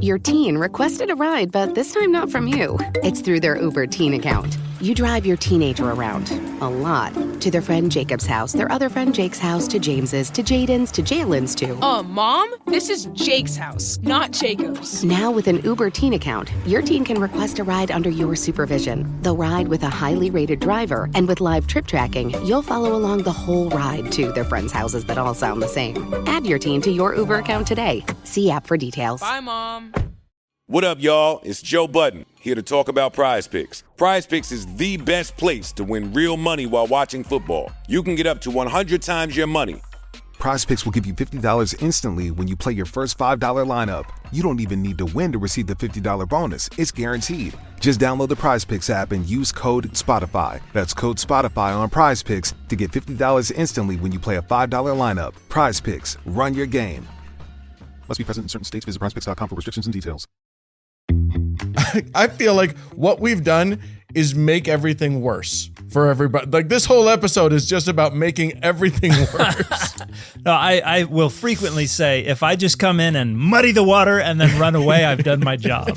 Your teen requested a ride, but this time not from you. It's through their Uber teen account. You drive your teenager around, a lot, to their friend Jacob's house, their other friend Jake's house, to James's, to Jaden's, to Jalen's, to... Mom, this is Jake's house, not Jacob's. Now with an Uber teen account, your teen can request a ride under your supervision. They'll ride with a highly rated driver, and with live trip tracking, you'll follow along the whole ride to their friends' houses that all sound the same. Add your teen to your Uber account today. See app for details. Bye, Mom. What up, y'all? It's Joe Budden, here to talk about Prize Picks. Prize Picks is the best place to win real money while watching football. You can get up to 100 times your money. Prize Picks will give you $50 instantly when you play your first $5 lineup. You don't even need to win to receive the $50 bonus. It's guaranteed. Just download the Prize Picks app and use code SPOTIFY. That's code SPOTIFY on Prize Picks to get $50 instantly when you play a $5 lineup. Prize Picks. Run your game. Must be present in certain states. Visit prizepicks.com for restrictions and details. I feel like what we've done is make everything worse for everybody. Like, this whole episode is just about making everything worse. No, I will frequently say, if I just come in and muddy the water and then run away, I've done my job.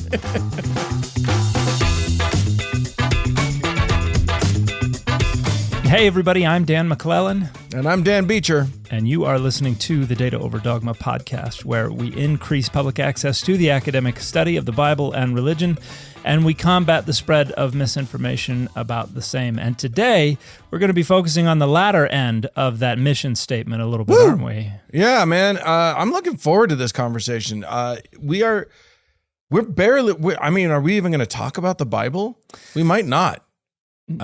Hey, everybody, I'm Dan McClellan. And I'm Dan Beecher. And you are listening to the Data Over Dogma podcast, where we increase public access to the academic study of the Bible and religion, and we combat the spread of misinformation about the same. And today, we're going to be focusing on the latter end of that mission statement a little bit, aren't we? Yeah, man. I'm looking forward to this conversation. Are we even going to talk about the Bible? We might not. We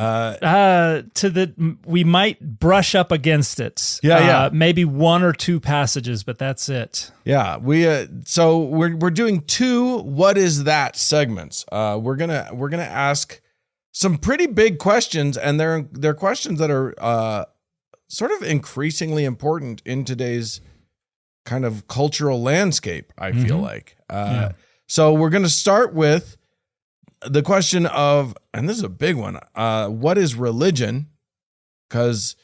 might brush up against it. Yeah. Maybe one or two passages, but that's it. Yeah, so we're doing two "What is that?" segments. We're gonna ask some pretty big questions, and they're questions that are sort of increasingly important in today's kind of cultural landscape, I feel like. So we're gonna start with the question of, and this is a big one, what is religion? Because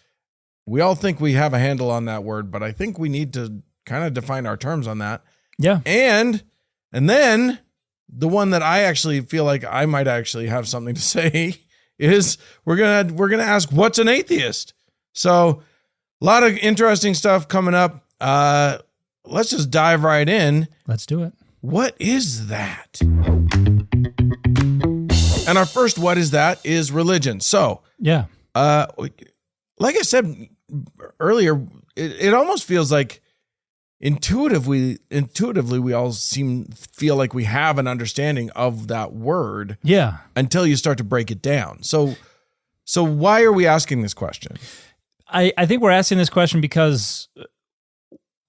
we all think we have a handle on that word, but I think we need to kind of define our terms on that. Yeah. And then the one that I actually feel like I might actually have something to say is we're gonna ask, what's an atheist? So a lot of interesting stuff coming up. Let's just dive right in. Let's do it. What is that? And our first "what is that?" is religion. So, yeah, like I said earlier, it almost feels like intuitively we all feel like we have an understanding of that word. Yeah, until you start to break it down. So why are we asking this question? I think we're asking this question because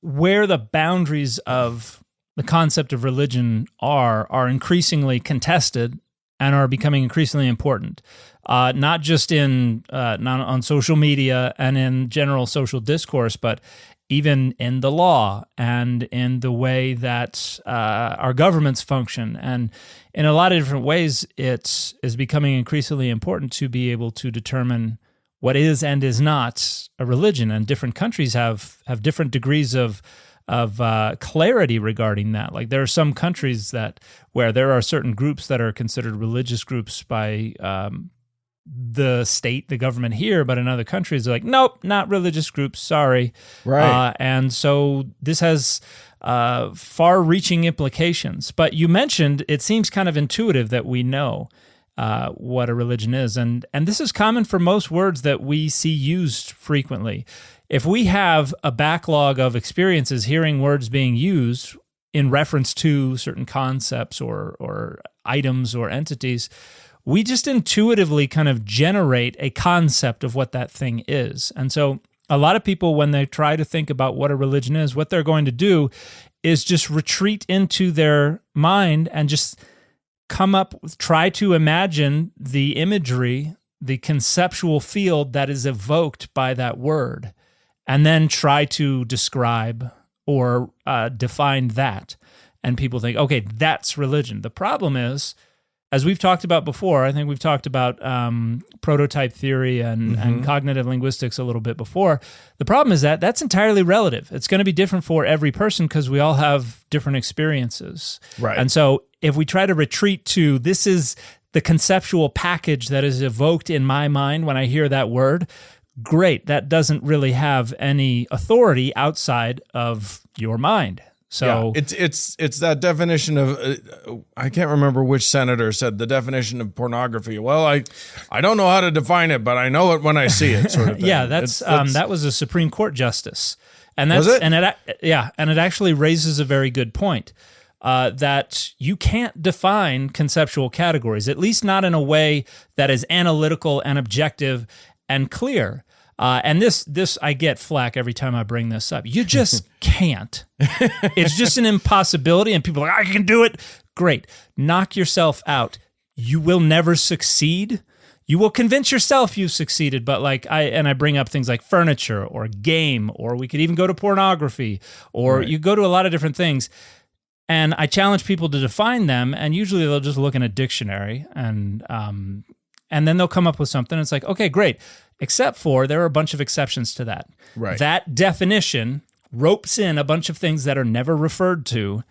where the boundaries of the concept of religion are increasingly contested and are becoming increasingly important, not just not on social media and in general social discourse, but even in the law and in the way that our governments function. And in a lot of different ways, it is becoming increasingly important to be able to determine what is and is not a religion. And different countries have different degrees of clarity regarding that. Like, there are some countries where there are certain groups that are considered religious groups by the state, the government here, but in other countries, they're like, nope, not religious groups, sorry. Right. And so this has far-reaching implications. But you mentioned it seems kind of intuitive that we know what a religion is. And this is common for most words that we see used frequently. If we have a backlog of experiences hearing words being used in reference to certain concepts or items or entities, we just intuitively kind of generate a concept of what that thing is. And so a lot of people, when they try to think about what a religion is, what they're going to do is just retreat into their mind and just try to imagine the imagery, the conceptual field that is evoked by that word, and then try to describe or define that. And people think, okay, that's religion. The problem is as we've talked about before, I think we've talked about prototype theory and cognitive linguistics a little bit before. The problem is that that's entirely relative. It's going to be different for every person because we all have different experiences. Right. And so if we try to retreat to this is the conceptual package that is evoked in my mind when I hear that word, great. That doesn't really have any authority outside of your mind. So it's that definition of I can't remember which senator said the definition of pornography. Well, I don't know how to define it, but I know it when I see it. Sort of thing. Yeah, that's that was a Supreme Court justice, and that's Was it? and it actually raises a very good point that you can't define conceptual categories, at least not in a way that is analytical and objective and clear. And this I get flack every time I bring this up. You just can't. It's just an impossibility, and people are like, I can do it. Great. Knock yourself out. You will never succeed. You will convince yourself you've succeeded, but I bring up things like furniture or game, or we could even go to pornography, or you go to a lot of different things. And I challenge people to define them, and usually they'll just look in a dictionary, and then they'll come up with something. It's like, okay, great. Except for there are a bunch of exceptions to that. Right. That definition ropes in a bunch of things that are never referred to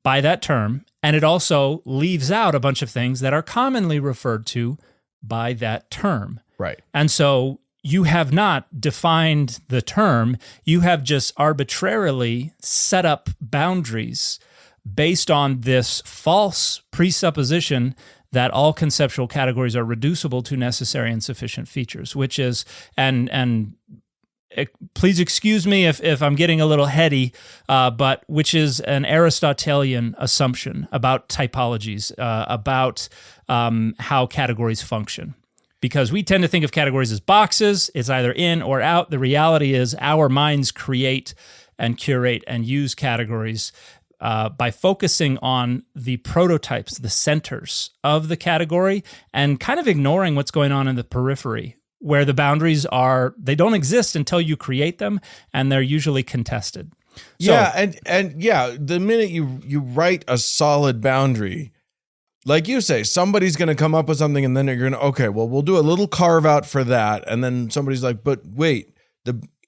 by that term, and it also leaves out a bunch of things that are commonly referred to by that term. Right. And so you have not defined the term, you have just arbitrarily set up boundaries based on this false presupposition that all conceptual categories are reducible to necessary and sufficient features, which is, and please excuse me if I'm getting a little heady, but which is an Aristotelian assumption about typologies, about how categories function. Because we tend to think of categories as boxes, it's either in or out. The reality is our minds create and curate and use categories by focusing on the prototypes, the centers of the category, and kind of ignoring what's going on in the periphery, where the boundaries they don't exist until you create them, and they're usually contested. So, the minute you write a solid boundary, like you say, somebody's going to come up with something, and then you're going to, okay, well, we'll do a little carve out for that, and then somebody's like, but wait,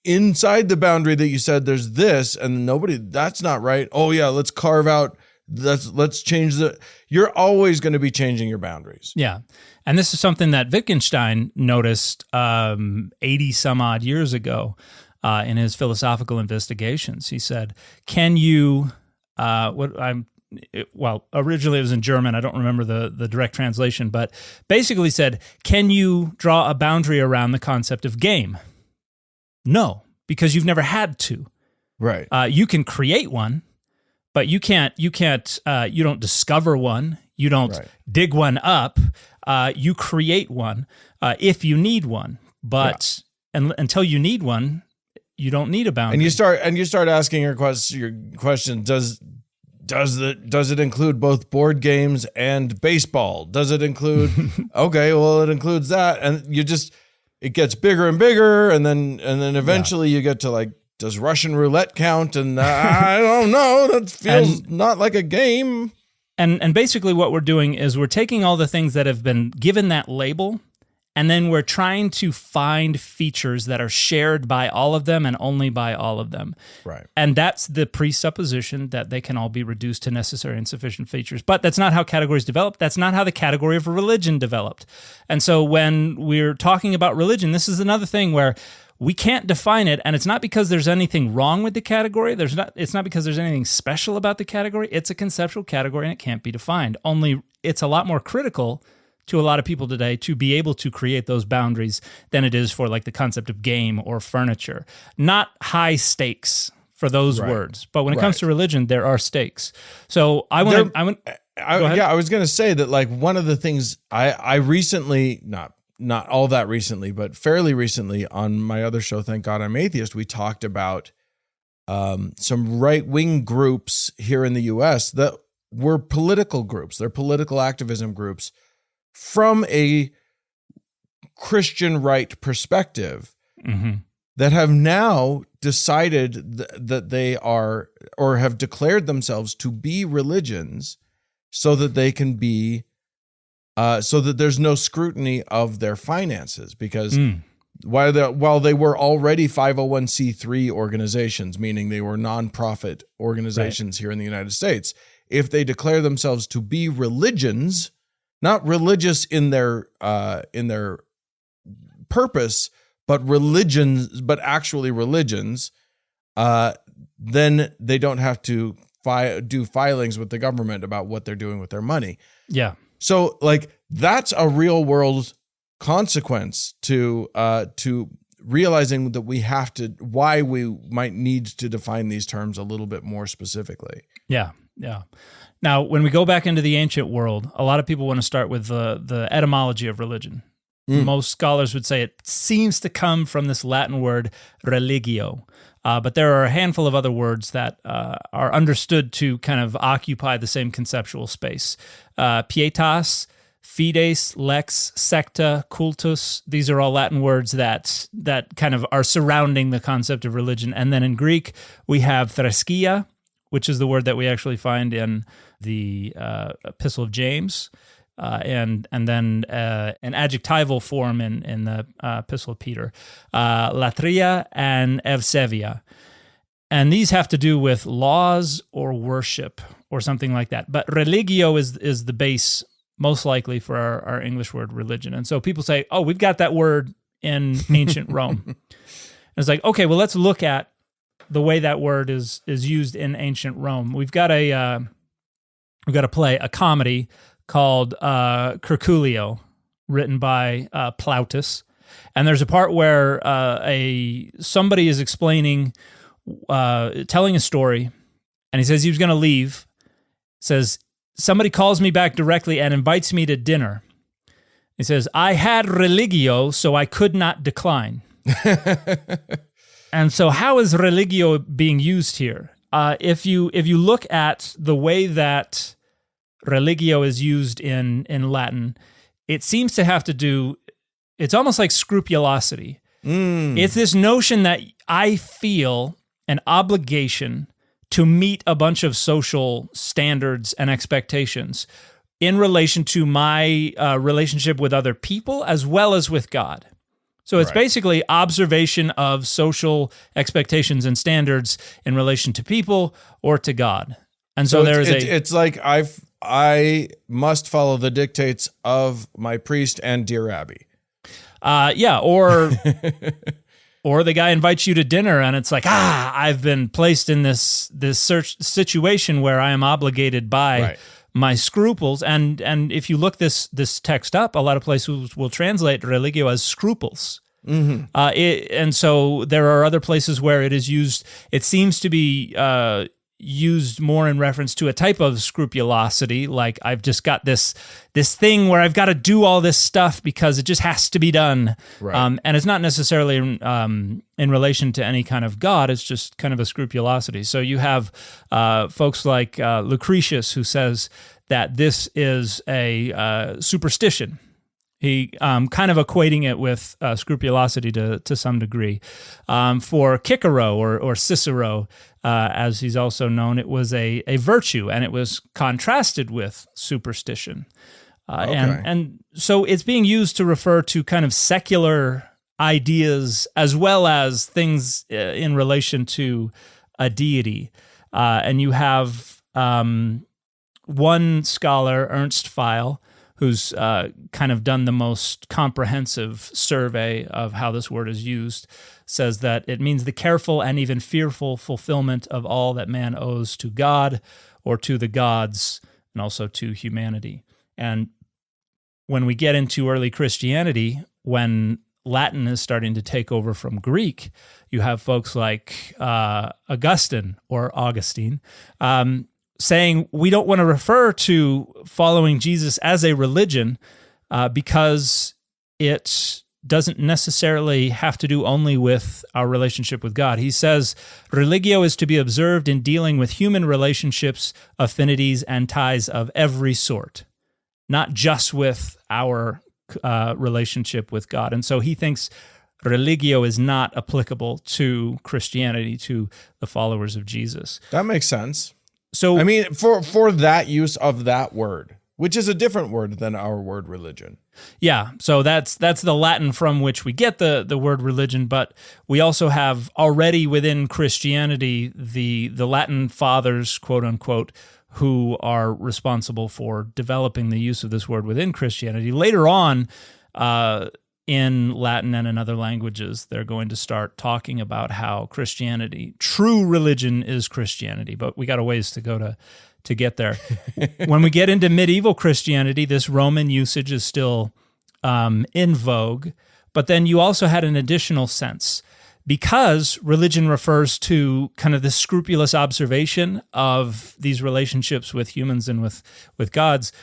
inside the boundary that you said there's this, and that's not right. Oh yeah, let's carve out, let's change you're always going to be changing your boundaries. Yeah. And this is something that Wittgenstein noticed 80 some odd years ago in his philosophical investigations. He said, can you, originally it was in German, I don't remember the direct translation, but basically said, can you draw a boundary around the concept of game? No, because you've never had to. Right. You can create one, but you don't discover one. You don't dig one up. You create one if you need one. But until you need one, you don't need a boundary. And you start asking your question, does it include both board games and baseball? Does it include okay, well, it includes that, and it gets bigger and bigger, and then eventually you get to like, does Russian roulette count? And I don't know. That feels not like a game. And basically what we're doing is we're taking all the things that have been given that label, and then we're trying to find features that are shared by all of them and only by all of them. Right. And that's the presupposition that they can all be reduced to necessary and sufficient features. But that's not how categories develop. That's not how the category of religion developed. And so when we're talking about religion, this is another thing where we can't define it, and it's not because there's anything wrong with the category. It's not because there's anything special about the category. It's a conceptual category, and it can't be defined. Only it's a lot more critical to a lot of people today to be able to create those boundaries than it is for like the concept of game or furniture. Not high stakes for those words, but when it comes to religion, there are stakes. So I was going to say that like one of the things I recently, not all that recently, but fairly recently on my other show, Thank God I'm Atheist, we talked about some right-wing groups here in the U.S. that were political groups. They're political activism groups from a Christian right perspective that have now decided that they are, or have declared themselves to be religions so that they can be so that there's no scrutiny of their finances, because while they were already 501c3 organizations, meaning they were nonprofit organizations here in the United States, if they declare themselves to be religions, not religious in their purpose, but religions, but actually religions, then they don't have to do filings with the government about what they're doing with their money. Yeah. So like that's a real world consequence to realizing that why we might need to define these terms a little bit more specifically. Yeah. Yeah. Now, when we go back into the ancient world, a lot of people want to start with the etymology of religion. Most scholars would say it seems to come from this Latin word religio, but there are a handful of other words that are understood to kind of occupy the same conceptual space. Pietas, fides, lex, secta, cultus. These are all Latin words that kind of are surrounding the concept of religion. And then in Greek, we have threskia, which is the word that we actually find in the Epistle of James. And then an adjectival form in the Epistle of Peter, latria and evsevia. And these have to do with laws or worship or something like that. But religio is the base, most likely, for our English word religion. And so people say, oh, we've got that word in ancient Rome. And it's like, okay, well, let's look at the way that word is used in ancient Rome. We've got a play, a comedy called Curculio, written by Plautus. And there's a part where somebody is explaining, telling a story, and he says he was going to leave. Says, somebody calls me back directly and invites me to dinner. He says, I had religio, so I could not decline. And so how is religio being used here? If you look at the way that religio is used in Latin, it seems to have to do, it's almost like scrupulosity. It's this notion that I feel an obligation to meet a bunch of social standards and expectations in relation to my relationship with other people as well as with God. So it's basically observation of social expectations and standards in relation to people or to God. And so it's like I must follow the dictates of my priest and dear Abby. Or the guy invites you to dinner and it's like, I've been placed in this situation where I am obligated by my scruples. And if you look this text up, a lot of places will translate religio as scruples. Mm-hmm. And so there are other places where it is used. It seems to be used more in reference to a type of scrupulosity, like I've just got this thing where I've got to do all this stuff because it just has to be done. Right. And it's not necessarily in relation to any kind of God, it's just kind of a scrupulosity. So you have folks like Lucretius, who says that this is a superstition. He kind of equating it with scrupulosity to some degree. For Cicero or Cicero, as he's also known, it was a virtue, and it was contrasted with superstition. And so it's being used to refer to kind of secular ideas as well as things in relation to a deity. And you have one scholar, Ernst Feil, who's kind of done the most comprehensive survey of how this word is used, says that it means the careful and even fearful fulfillment of all that man owes to God or to the gods, and also to humanity. And when we get into early Christianity, when Latin is starting to take over from Greek, you have folks like Augustine, saying we don't want to refer to following Jesus as a religion because it doesn't necessarily have to do only with our relationship with God. He says, religio is to be observed in dealing with human relationships, affinities, and ties of every sort, not just with our relationship with God. And so he thinks religio is not applicable to Christianity, to the followers of Jesus. That makes sense. So I mean, for that use of that word, which is a different word than our word religion. Yeah, so that's the Latin from which we get the word religion, but we also have already within Christianity the Latin fathers, quote unquote, who are responsible for developing the use of this word within Christianity. Later on, in Latin and in other languages, they're going to start talking about how Christianity, true religion, is Christianity, but we got a ways to go to get there. When we get into medieval Christianity, this Roman usage is still in vogue, but then you also had an additional sense. Because religion refers to kind of the scrupulous observation of these relationships with humans and with gods,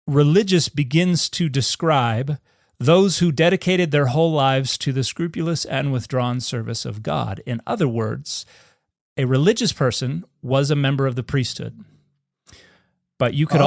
religious begins to describe those who dedicated their whole lives to the scrupulous and withdrawn service of God. In other words, a religious person was a member of the priesthood. But you could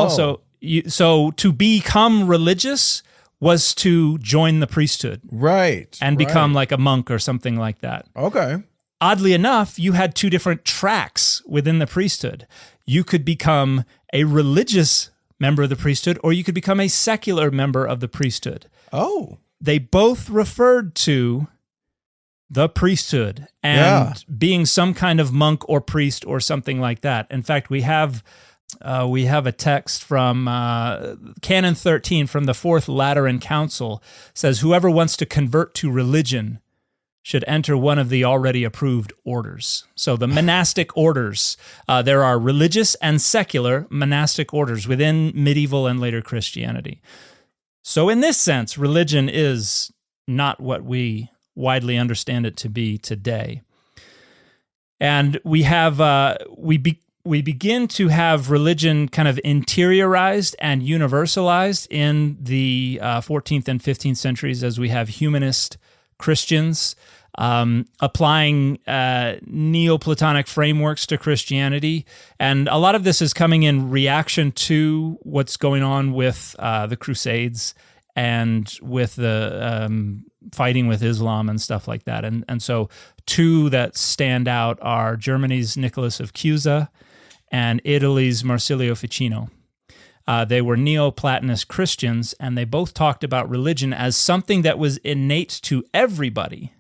so to become religious was to join the priesthood. Right. And become like a monk or something like that. Okay. Oddly enough, you had two different tracks within the priesthood. You could become a religious member of the priesthood, or you could become a secular member of the priesthood. Oh. They both referred to the priesthood and being some kind of monk or priest or something like that. In fact, we have a text from Canon 13 from the Fourth Lateran Council says, whoever wants to convert to religion should enter one of the already approved orders. So the monastic orders, there are religious and secular monastic orders within medieval and later Christianity. So in this sense, religion is not what we widely understand it to be today. And we have, we begin to have religion kind of interiorized and universalized in the 14th and 15th centuries as we have humanist Christians applying Neoplatonic frameworks to Christianity. And a lot of this is coming in reaction to what's going on with the Crusades and with the fighting with Islam and stuff like that. And so two that stand out are Germany's Nicholas of Cusa and Italy's Marsilio Ficino. They were Neoplatonist Christians, and they both talked about religion as something that was innate to everybody.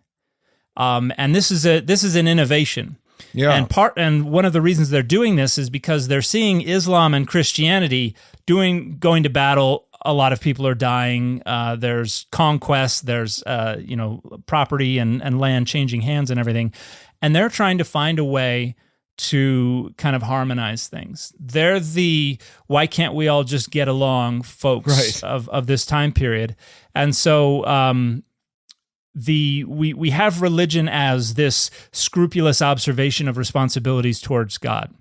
And this is an innovation. Yeah. And one of the reasons they're doing this is because they're seeing Islam and Christianity going to battle. A lot of people are dying. There's conquest. There's property and land changing hands and everything, and they're trying to find a way to kind of harmonize things. They're the why can't we all just get along folks of this time period. And so we have religion as this scrupulous observation of responsibilities towards God.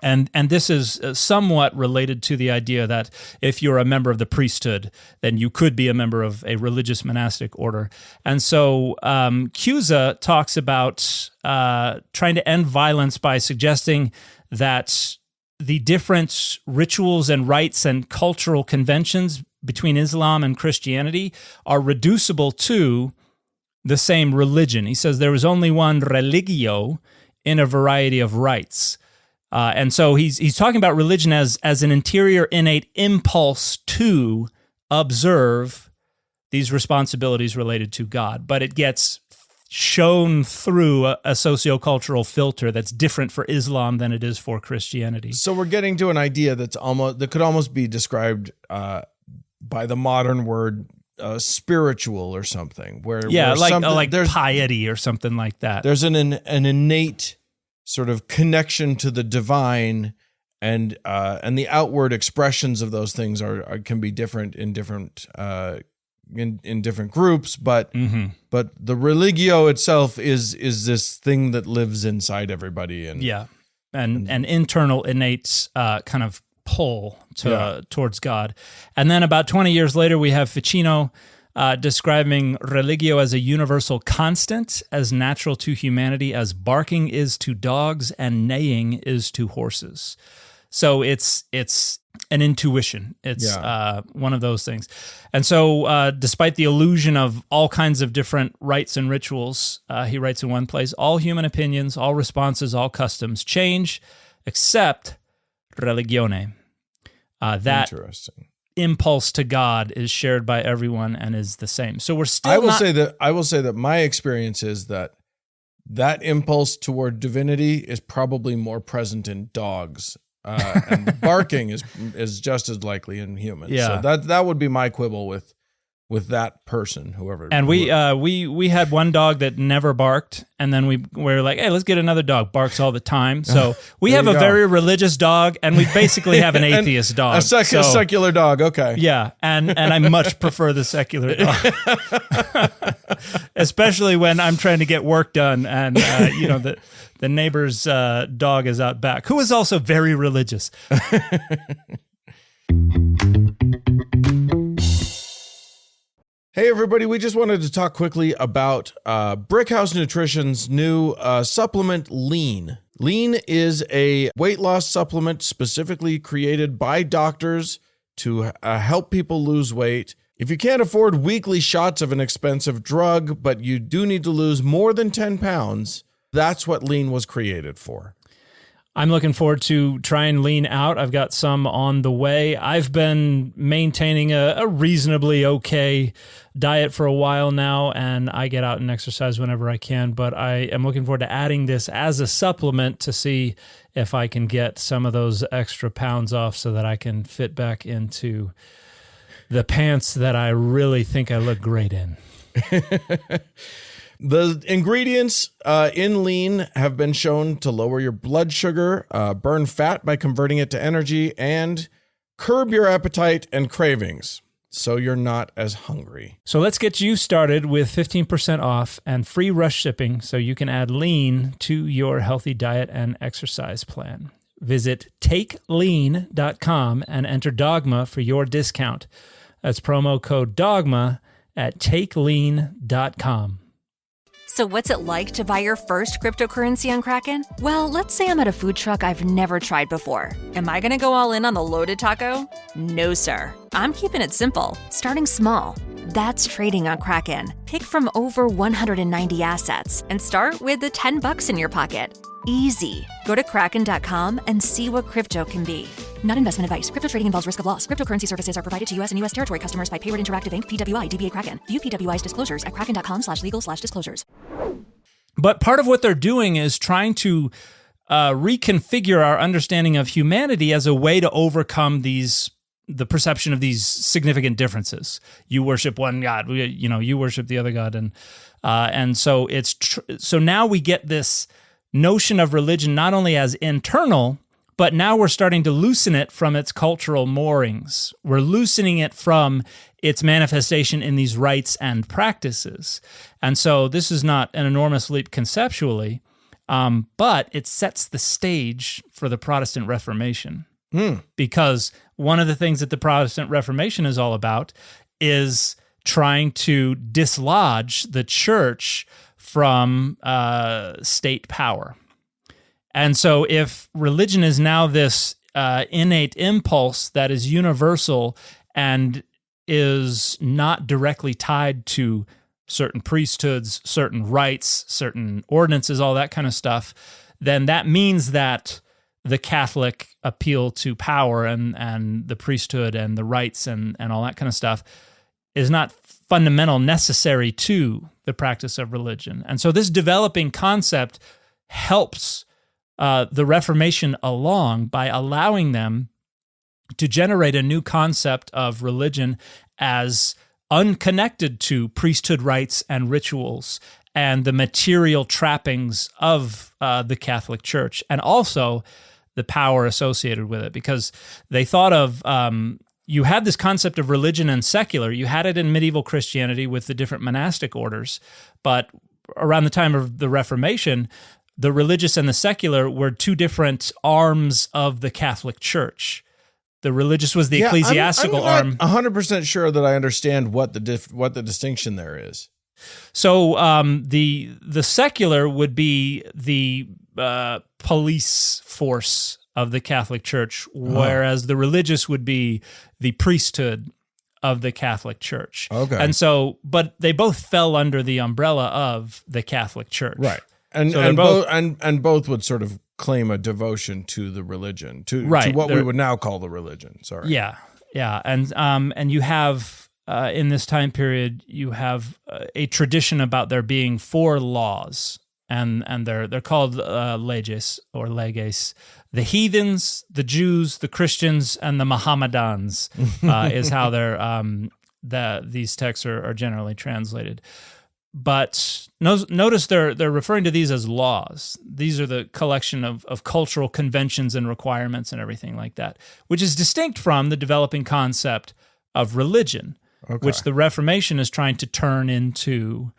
And this is somewhat related to the idea that if you're a member of the priesthood, then you could be a member of a religious monastic order. And so Cusa talks about trying to end violence by suggesting that the different rituals and rites and cultural conventions between Islam and Christianity are reducible to the same religion. He says there was only one religio in a variety of rites. And so he's talking about religion as an interior innate impulse to observe these responsibilities related to God, but it gets shown through a sociocultural filter that's different for Islam than it is for Christianity. So we're getting to an idea that could almost be described by the modern word spiritual or something. Where like piety or something like that. There's an innate sort of connection to the divine, and the outward expressions of those things can be different in different in different groups, but the religio itself is this thing that lives inside everybody, and an internal innate kind of pull towards God. And then about 20 years later, we have Ficino describing religio as a universal constant, as natural to humanity as barking is to dogs and neighing is to horses. So it's an intuition. It's one of those things. And so despite the illusion of all kinds of different rites and rituals, he writes in one place, all human opinions, all responses, all customs change except religione. that Interesting. impulse to God is shared by everyone and is the same. So we're still. I will say that my experience is that impulse toward divinity is probably more present in dogs, and barking is just as likely in humans. Yeah. So that would be my quibble with that person, whoever. And we had one dog that never barked, and then we were like, hey, let's get another dog. Barks all the time. So we have a very religious dog, and we basically have an atheist dog. A secular dog, okay. Yeah, and I much prefer the secular dog. Especially when I'm trying to get work done, and the neighbor's dog is out back, who is also very religious. Hey, everybody, we just wanted to talk quickly about Brickhouse Nutrition's new supplement, Lean. Lean is a weight loss supplement specifically created by doctors to help people lose weight. If you can't afford weekly shots of an expensive drug, but you do need to lose more than 10 pounds, that's what Lean was created for. I'm looking forward to trying Lean out. I've got some on the way. I've been maintaining a reasonably okay diet for a while now, and I get out and exercise whenever I can, but I am looking forward to adding this as a supplement to see if I can get some of those extra pounds off so that I can fit back into the pants that I really think I look great in. The ingredients in Lean have been shown to lower your blood sugar, burn fat by converting it to energy, and curb your appetite and cravings, so you're not as hungry. So let's get you started with 15% off and free rush shipping so you can add Lean to your healthy diet and exercise plan. Visit takelean.com and enter Dogma for your discount. That's promo code DOGMA at takelean.com. So what's it like to buy your first cryptocurrency on Kraken? Well, let's say I'm at a food truck I've never tried before. Am I going to go all in on the loaded taco? No, sir. I'm keeping it simple, starting small. That's trading on Kraken. Pick from over 190 assets and start with the $10 in your pocket. Easy. Go to kraken.com and see what crypto can be. Not investment advice. Crypto trading involves risk of loss. Cryptocurrency services are provided to U.S. and U.S. territory customers by Payward Interactive Inc., PWI, DBA Kraken. View PWI's disclosures at kraken.com/legal/disclosures. But part of what they're doing is trying to reconfigure our understanding of humanity as a way to overcome the perception of these significant differences. You worship one God, you worship the other God, and so it's so now we get this notion of religion not only as internal, but now we're starting to loosen it from its cultural moorings. We're loosening it from its manifestation in these rites and practices. And so this is not an enormous leap conceptually, but it sets the stage for the Protestant Reformation. Because one of the things that the Protestant Reformation is all about is trying to dislodge the church from state power. And so if religion is now this innate impulse that is universal and is not directly tied to certain priesthoods, certain rites, certain ordinances, all that kind of stuff, then that means that the Catholic appeal to power and the priesthood and the rites and all that kind of stuff is not fundamental, necessary to the practice of religion. And so this developing concept helps the Reformation along by allowing them to generate a new concept of religion as unconnected to priesthood rites and rituals and the material trappings of the Catholic Church, and also the power associated with it, because they thought of you had this concept of religion and secular. You had it in medieval Christianity with the different monastic orders, but around the time of the Reformation, the religious and the secular were two different arms of the Catholic Church. The religious was the ecclesiastical arm. I'm not 100% sure that I understand what the distinction there is. So the secular would be the police force of the Catholic Church, whereas the religious would be the priesthood of the Catholic Church. Okay. And so, but they both fell under the umbrella of the Catholic Church. Right. And so and both would sort of claim a devotion to the religion, to Right. what we would now call the religion. Sorry. Yeah, yeah, and you have in this time period you have a tradition about there being 4 laws, and they're called leges or leges. The heathens, the Jews, the Christians, and the Mohammedans is how these texts are generally translated. But notice they're referring to these as laws. These are the collection of cultural conventions and requirements and everything like that, which is distinct from the developing concept of religion, which the Reformation is trying to turn into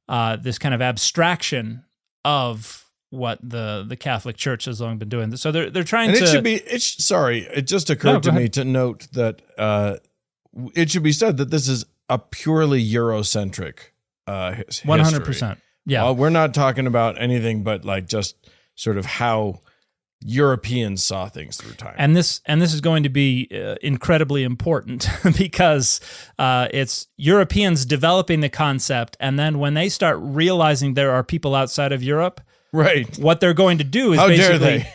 this kind of abstraction of what the Catholic Church has long been doing. So they're trying and to. It just occurred to me to note that it should be said that this is a purely Eurocentric 100%. Yeah. We're not talking about anything but like just sort of how Europeans saw things through time. And this is going to be incredibly important because it's Europeans developing the concept, and then when they start realizing there are people outside of Europe, right, what they're going to do is how basically dare they?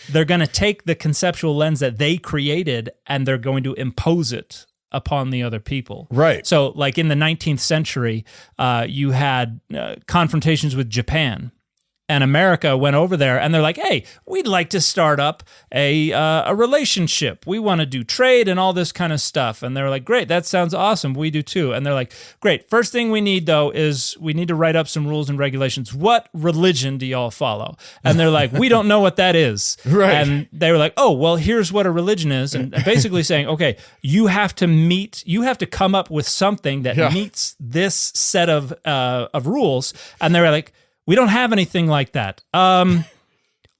They're going to take the conceptual lens that they created and they're going to impose it upon the other people. Right. So like in the 19th century, you had confrontations with Japan, and America went over there and they're like, hey, we'd like to start up a relationship. We want to do trade and all this kind of stuff. And they're like, great, that sounds awesome. We do too. And they're like, great. First thing we need though is we need to write up some rules and regulations. What religion do y'all follow? And they're like, we don't know what that is. Right. And they were like, oh, well, here's what a religion is. And basically saying, okay, you have to come up with something that meets this set of rules. And they were like, we don't have anything like that.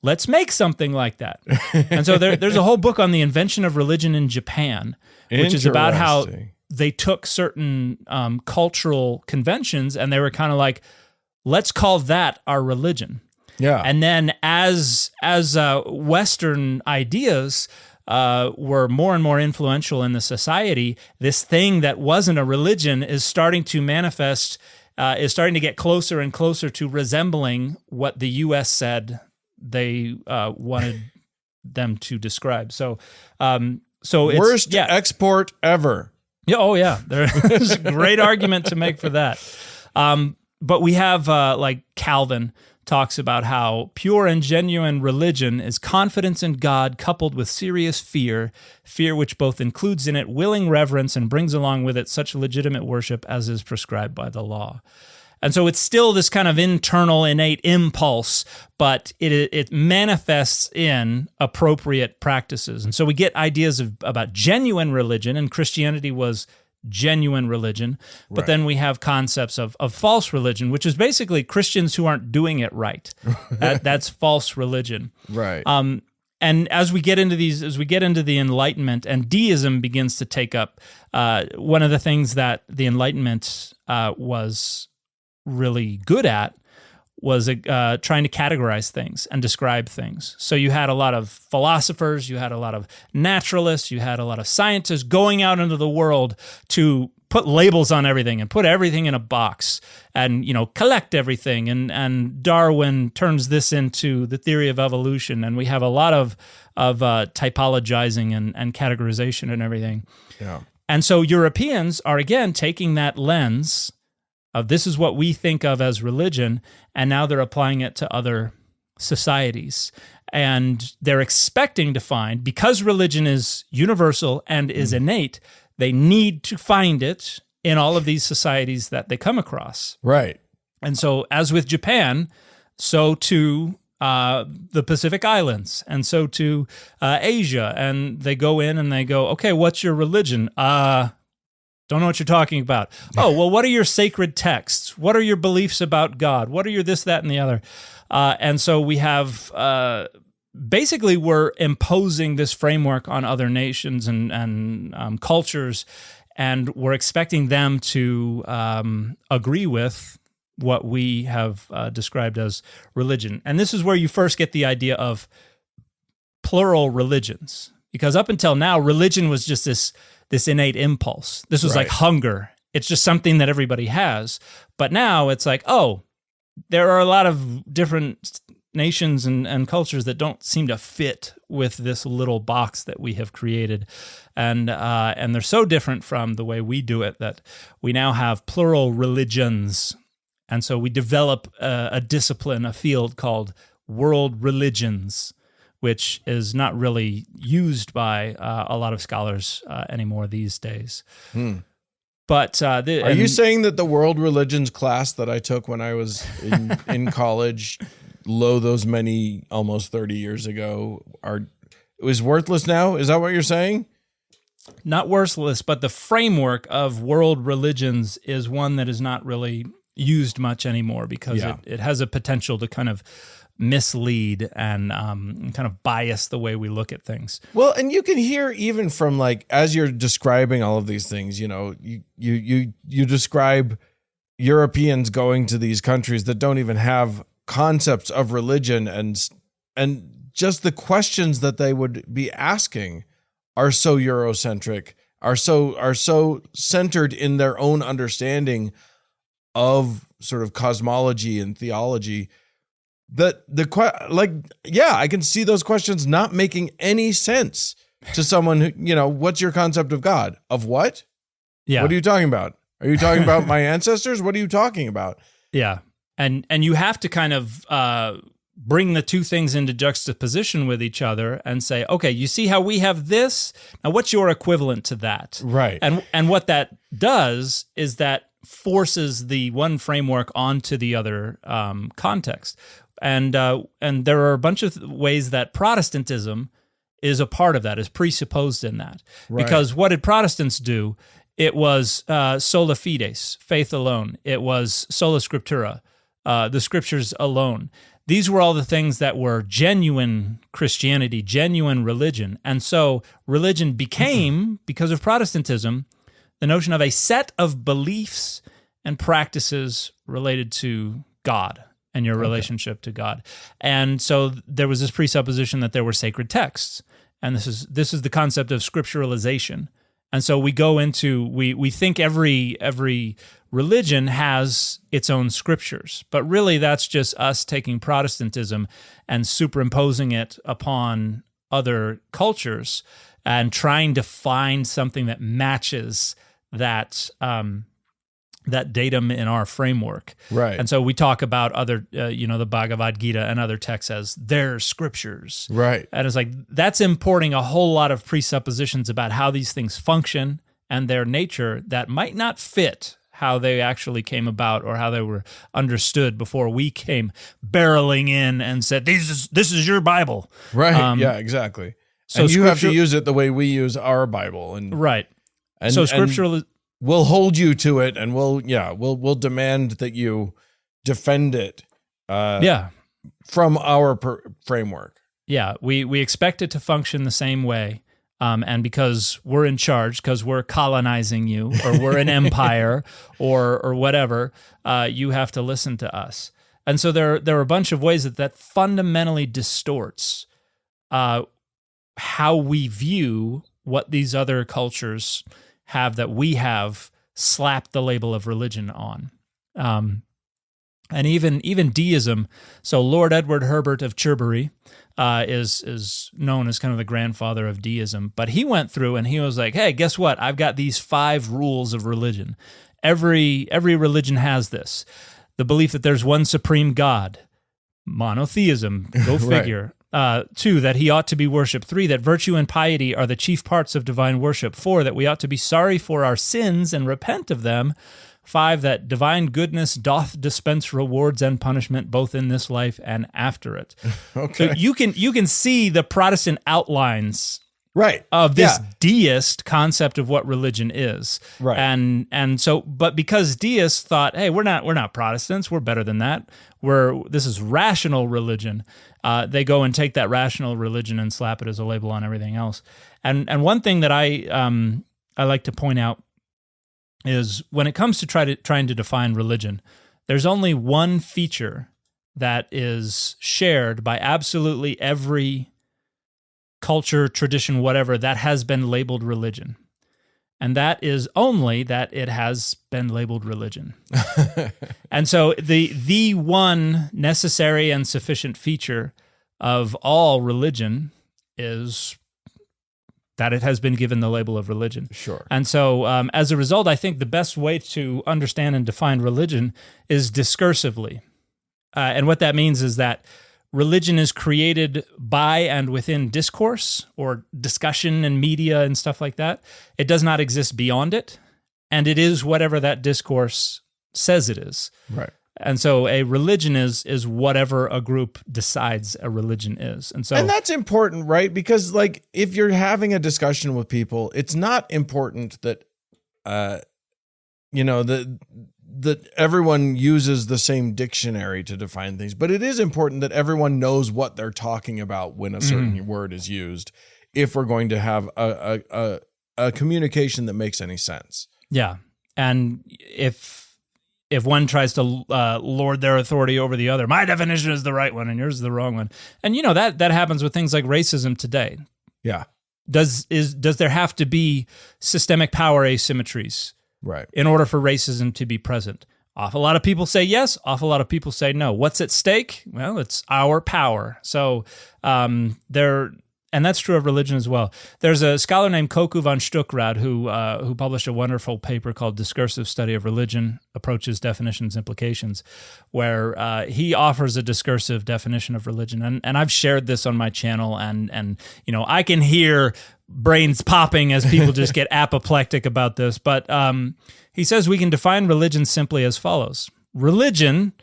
Let's make something like that. And so there's a whole book on the invention of religion in Japan, which is about how they took certain cultural conventions and they were kind of like, let's call that our religion. Yeah. And then as Western ideas were more and more influential in the society, this thing that wasn't a religion is starting to manifest. Is starting to get closer and closer to resembling what the U.S. said they wanted them to describe. So it's worst export ever. Yeah. Oh, yeah. There's a great argument to make for that. But we have like Calvin talks about how pure and genuine religion is confidence in God coupled with serious fear which both includes in it willing reverence and brings along with it such legitimate worship as is prescribed by the law. And so it's still this kind of internal innate impulse, but it manifests in appropriate practices. And so we get ideas about genuine religion, and Christianity was genuine religion, but then we have concepts of false religion, which is basically Christians who aren't doing it right. That's false religion. Right. And as we get into the Enlightenment and deism begins to take up, one of the things that the Enlightenment was really good at was trying to categorize things and describe things. So you had a lot of philosophers, you had a lot of naturalists, you had a lot of scientists going out into the world to put labels on everything and put everything in a box and, collect everything. And Darwin turns this into the theory of evolution. And we have a lot of typologizing and categorization and everything. Yeah. And so Europeans are, again, taking that lens of this is what we think of as religion, and now they're applying it to other societies. And they're expecting to find, because religion is universal and is innate, they need to find it in all of these societies that they come across. Right. And so, as with Japan, so too the Pacific Islands, and so too Asia. And they go in and they go, okay, what's your religion? Don't know what you're talking about. Oh, well, what are your sacred texts? What are your beliefs about God? What are your this, that, and the other? And so we have, basically we're imposing this framework on other nations and cultures, and we're expecting them to agree with what we have described as religion. And this is where you first get the idea of plural religions, because up until now, religion was just this innate impulse. This was like hunger. It's just something that everybody has. But now it's like, oh, there are a lot of different nations and cultures that don't seem to fit with this little box that we have created, and they're so different from the way we do it that we now have plural religions, and so we develop a discipline, a field called world religions, which is not really used by a lot of scholars anymore these days. But are you saying that the world religions class that I took when I was in college, those many almost 30 years ago, is worthless now? Is that what you're saying? Not worthless, but the framework of world religions is one that is not really used much anymore because it has a potential to kind of mislead and kind of bias the way we look at things. Well, and you can hear even from like as you're describing all of these things, you know, you describe Europeans going to these countries that don't even have concepts of religion, and just the questions that they would be asking are so Eurocentric, are so centered in their own understanding of sort of cosmology and theology that I can see those questions not making any sense to someone who, you know, what's your concept of God? Of what? Yeah. What are you talking about? Are you talking about my ancestors? What are you talking about? Yeah. And you have to kind of bring the two things into juxtaposition with each other and say, okay, you see how we have this? Now what's your equivalent to that? Right. And what that does is that forces the one framework onto the other context. And there are a bunch of ways that Protestantism is a part of that, is presupposed in that. Right. Because what did Protestants do? It was sola fides, faith alone. It was sola scriptura, the scriptures alone. These were all the things that were genuine Christianity, genuine religion. And so religion became, because of Protestantism, the notion of a set of beliefs and practices related to God and your relationship to God. And so there was this presupposition that there were sacred texts. And this is the concept of scripturalization. And so we go into, we think every religion has its own scriptures, but really that's just us taking Protestantism and superimposing it upon other cultures and trying to find something that matches that that datum in our framework. Right. And so we talk about other, the Bhagavad Gita and other texts as their scriptures. Right. And it's like, that's importing a whole lot of presuppositions about how these things function and their nature that might not fit how they actually came about or how they were understood before we came barreling in and said, this is your Bible. Right. Yeah, exactly. So you have to use it the way we use our Bible. And right. And so scriptural... We'll hold you to it, and we'll demand that you defend it. From our framework. Yeah, we expect it to function the same way, and because we're in charge, because we're colonizing you, or we're an empire, or whatever, you have to listen to us. And so there are a bunch of ways that fundamentally distorts how we view what these other cultures have that we have slapped the label of religion on. And even deism. So Lord Edward Herbert of Cherbury is known as kind of the grandfather of deism, but he went through and he was like, hey, guess what? I've got these 5 rules of religion. Every religion has this. The belief that there's one supreme God, monotheism, go figure. 2, that he ought to be worshipped. 3, that virtue and piety are the chief parts of divine worship. 4, that we ought to be sorry for our sins and repent of them. 5, that divine goodness doth dispense rewards and punishment both in this life and after it. Okay. So you can see the Protestant outlines right of this deist concept of what religion is. Right. And so, but because deists thought, hey, we're not Protestants, we're better than that. This is rational religion. They go and take that rational religion and slap it as a label on everything else. And one thing that I like to point out is when it comes to trying to define religion, there's only one feature that is shared by absolutely every culture, tradition, whatever, that has been labeled religion. and that is only that it has been labeled religion. And so the one necessary and sufficient feature of all religion is that it has been given the label of religion. Sure. And so as a result, I think the best way to understand and define religion is discursively. And what that means is that religion is created by and within discourse or discussion and media and stuff like that. It does not exist beyond it, and it is whatever that discourse says it is. Right. And so a religion is whatever a group decides a religion is. And that's important, right? Because like if you're having a discussion with people, it's not important that that everyone uses the same dictionary to define things, but it is important that everyone knows what they're talking about when a certain word is used, if we're going to have a communication that makes any sense. Yeah. And if one tries to lord their authority over the other, my definition is the right one and yours is the wrong one. And that happens with things like racism today. Yeah. Does there have to be systemic power asymmetries? Right. In order for racism to be present? Awful lot of people say yes, awful lot of people say no. What's at stake? Well, it's our power. So and that's true of religion as well. There's a scholar named Koku von Stuckrad who published a wonderful paper called Discursive Study of Religion, Approaches, Definitions, Implications, where he offers a discursive definition of religion. And I've shared this on my channel, and I can hear brains popping as people just get apoplectic about this. But he says we can define religion simply as follows. Religion,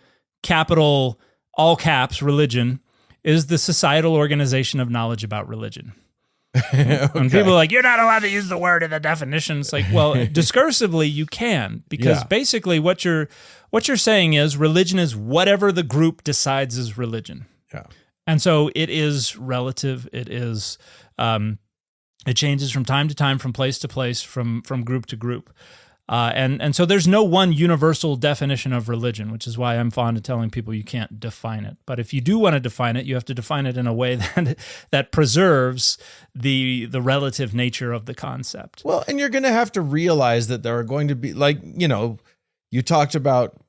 capital, all caps, religion, is the societal organization of knowledge about religion. Okay. And people are like, you're not allowed to use the word in the definition. It's like, well, discursively you can, because basically what you're saying is religion is whatever the group decides is religion. Yeah. And so it is relative. It is, it changes from time to time, from place to place, from group to group. And so there's no one universal definition of religion, which is why I'm fond of telling people you can't define it. But if you do want to define it, you have to define it in a way that preserves the relative nature of the concept. Well, and you're going to have to realize that there are going to be, like, you talked about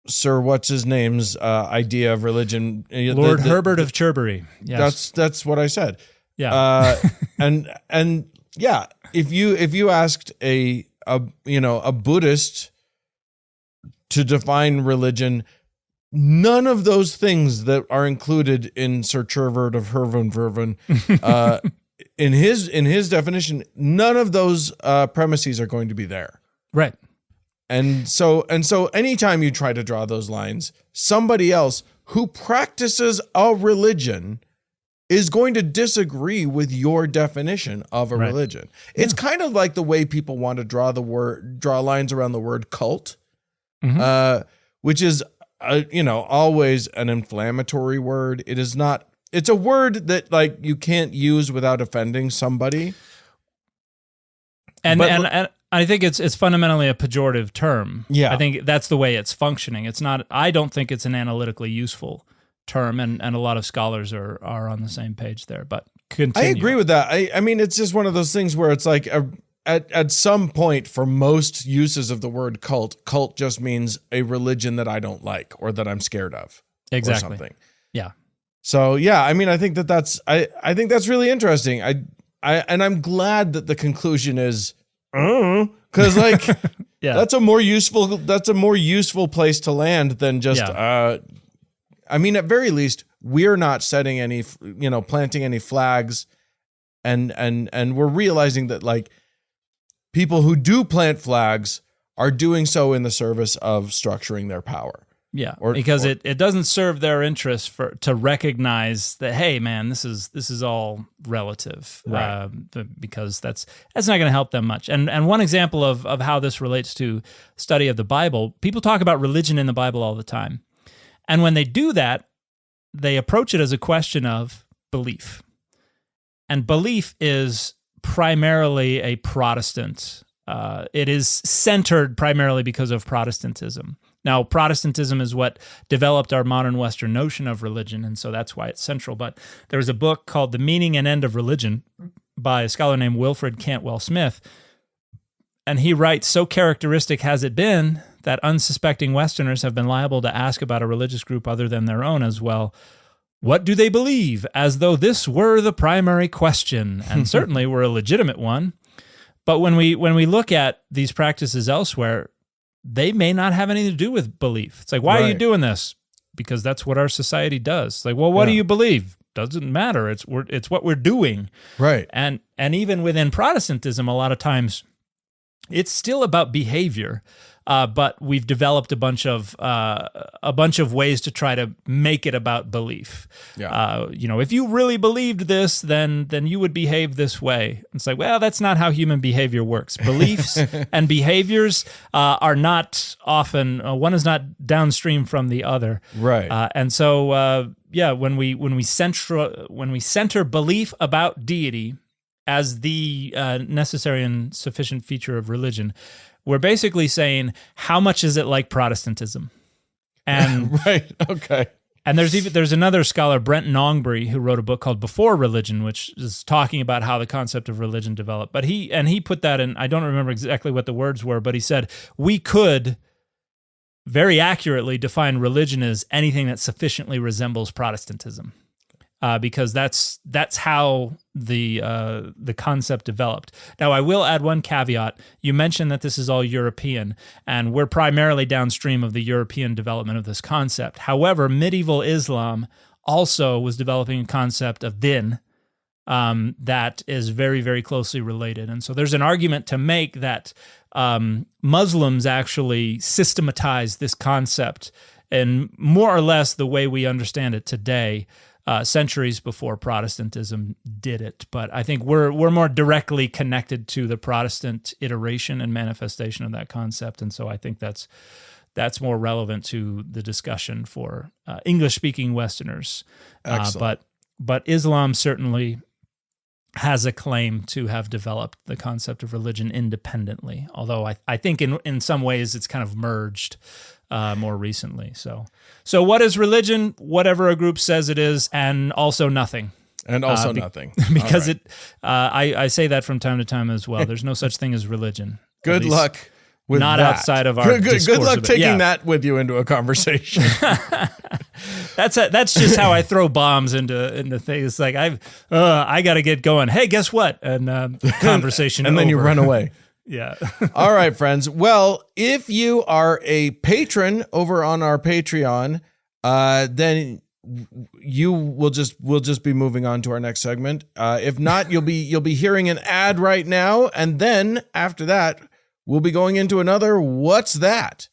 Sir What's-His-Name's idea of religion. Lord Herbert of Cherbury. Yes. That's what I said. Yeah. And yeah, if you asked a Buddhist to define religion, none of those things that are included in Sir Chervert of Herven in his definition, none of those premises are going to be there. Right. And so anytime you try to draw those lines, somebody else who practices a religion is going to disagree with your definition of a religion. It's kind of like the way people want to draw lines around the word cult, which is, always an inflammatory word. It is not. It's a word that like you can't use without offending somebody. And I think it's fundamentally a pejorative term. Yeah, I think that's the way it's functioning. It's not. I don't think it's an analytically useful term, and a lot of scholars are on the same page there. But continue. I agree with that. I mean, it's just one of those things where it's like at some point, for most uses of the word cult just means a religion that I don't like or that I'm scared of. Exactly. Or something. Yeah. So yeah, I mean, I think that's really interesting. I'm glad that the conclusion is, because like that's a more useful place to land than just I mean, at very least, we're not setting any, planting any flags, and we're realizing that like people who do plant flags are doing so in the service of structuring their power. Yeah, because it doesn't serve their interests to recognize that, hey, man, this is all relative, right? Because that's not going to help them much. And one example of how this relates to study of the Bible, people talk about religion in the Bible all the time. And when they do that, they approach it as a question of belief. And belief is primarily a Protestant. It is centered primarily because of Protestantism. Now, Protestantism is what developed our modern Western notion of religion, and so that's why it's central. But there was a book called The Meaning and End of Religion by a scholar named Wilfred Cantwell Smith, And he writes, so characteristic has it been that unsuspecting Westerners have been liable to ask about a religious group other than their own as well. What do they believe? As though this were the primary question, and certainly were a legitimate one. But when we look at these practices elsewhere, they may not have anything to do with belief. It's like, why are you doing this? Because that's what our society does. It's like, well, what do you believe? Doesn't matter. It's what we're doing. Right. And even within Protestantism, a lot of times, it's still about behavior, but we've developed a bunch of ways to try to make it about belief. Yeah. If you really believed this, then you would behave this way. It's like, well, that's not how human behavior works. Beliefs and behaviors are not often one is not downstream from the other. Right. And so when we center belief about deity as the necessary and sufficient feature of religion, we're basically saying, how much is it like Protestantism? And right, okay. And there's another scholar, Brent Nongbury, who wrote a book called Before Religion, which is talking about how the concept of religion developed. But he put that in, I don't remember exactly what the words were, but he said, we could very accurately define religion as anything that sufficiently resembles Protestantism. Because that's how the concept developed. Now, I will add one caveat. You mentioned that this is all European, and we're primarily downstream of the European development of this concept. However, medieval Islam also was developing a concept of din that is very, very closely related. And so there's an argument to make that Muslims actually systematized this concept in more or less the way we understand it today, centuries before Protestantism did it. But I think we're more directly connected to the Protestant iteration and manifestation of that concept, and so I think that's more relevant to the discussion for English-speaking Westerners. But Islam certainly has a claim to have developed the concept of religion independently, although I think in some ways it's kind of merged more recently. So what is religion? Whatever a group says it is, and also nothing. And also nothing. Because I say that from time to time as well. There's no such thing as religion. Good luck with not that. Outside of our discourse. Good luck taking that with you into a conversation. That's just how I throw bombs into things. Like I got to get going. Hey, guess what? And conversation and then over. You run away. Yeah. All right, friends. Well, if you are a patron over on our Patreon, then we'll just be moving on to our next segment. If not, you'll be hearing an ad right now, and then after that, we'll be going into another What's That?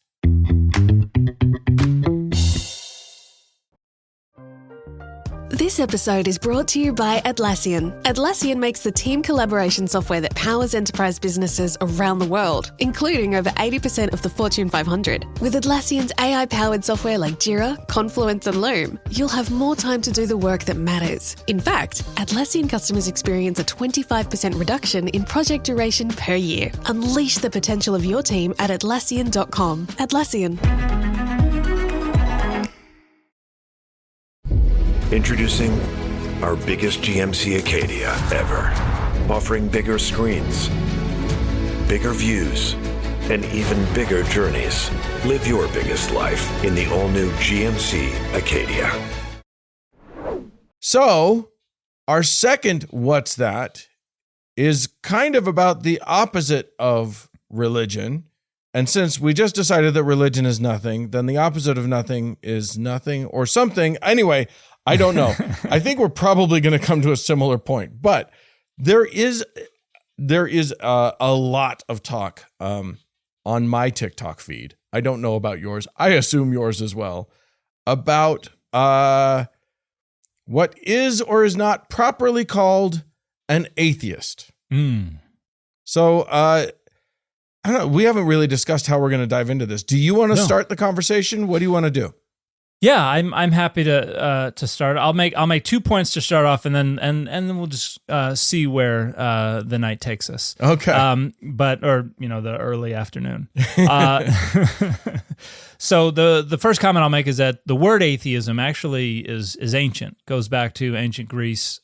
This episode is brought to you by Atlassian. Atlassian makes the team collaboration software that powers enterprise businesses around the world, including over 80% of the Fortune 500. With Atlassian's AI-powered software like Jira, Confluence, and Loom, you'll have more time to do the work that matters. In fact, Atlassian customers experience a 25% reduction in project duration per year. Unleash the potential of your team at Atlassian.com. Atlassian. Introducing our biggest GMC Acadia ever, offering bigger screens, bigger views, and even bigger journeys. Live your biggest life in the all-new GMC Acadia. So, our second What's That is kind of about the opposite of religion. And since we just decided that religion is nothing, then the opposite of nothing is nothing or something. Anyway, I don't know. I think we're probably going to come to a similar point, but there is a lot of talk on my TikTok feed. I don't know about yours. I assume yours as well, about what is or is not properly called an atheist. So I don't know. We haven't really discussed how we're going to dive into this. Do you want to start the conversation? What do you want to do? Yeah, I'm happy to start. I'll make 2 points to start off, and then we'll just see where the night takes us. Okay. The early afternoon. So the first comment I'll make is that the word atheism actually is ancient. Goes back to ancient Greece.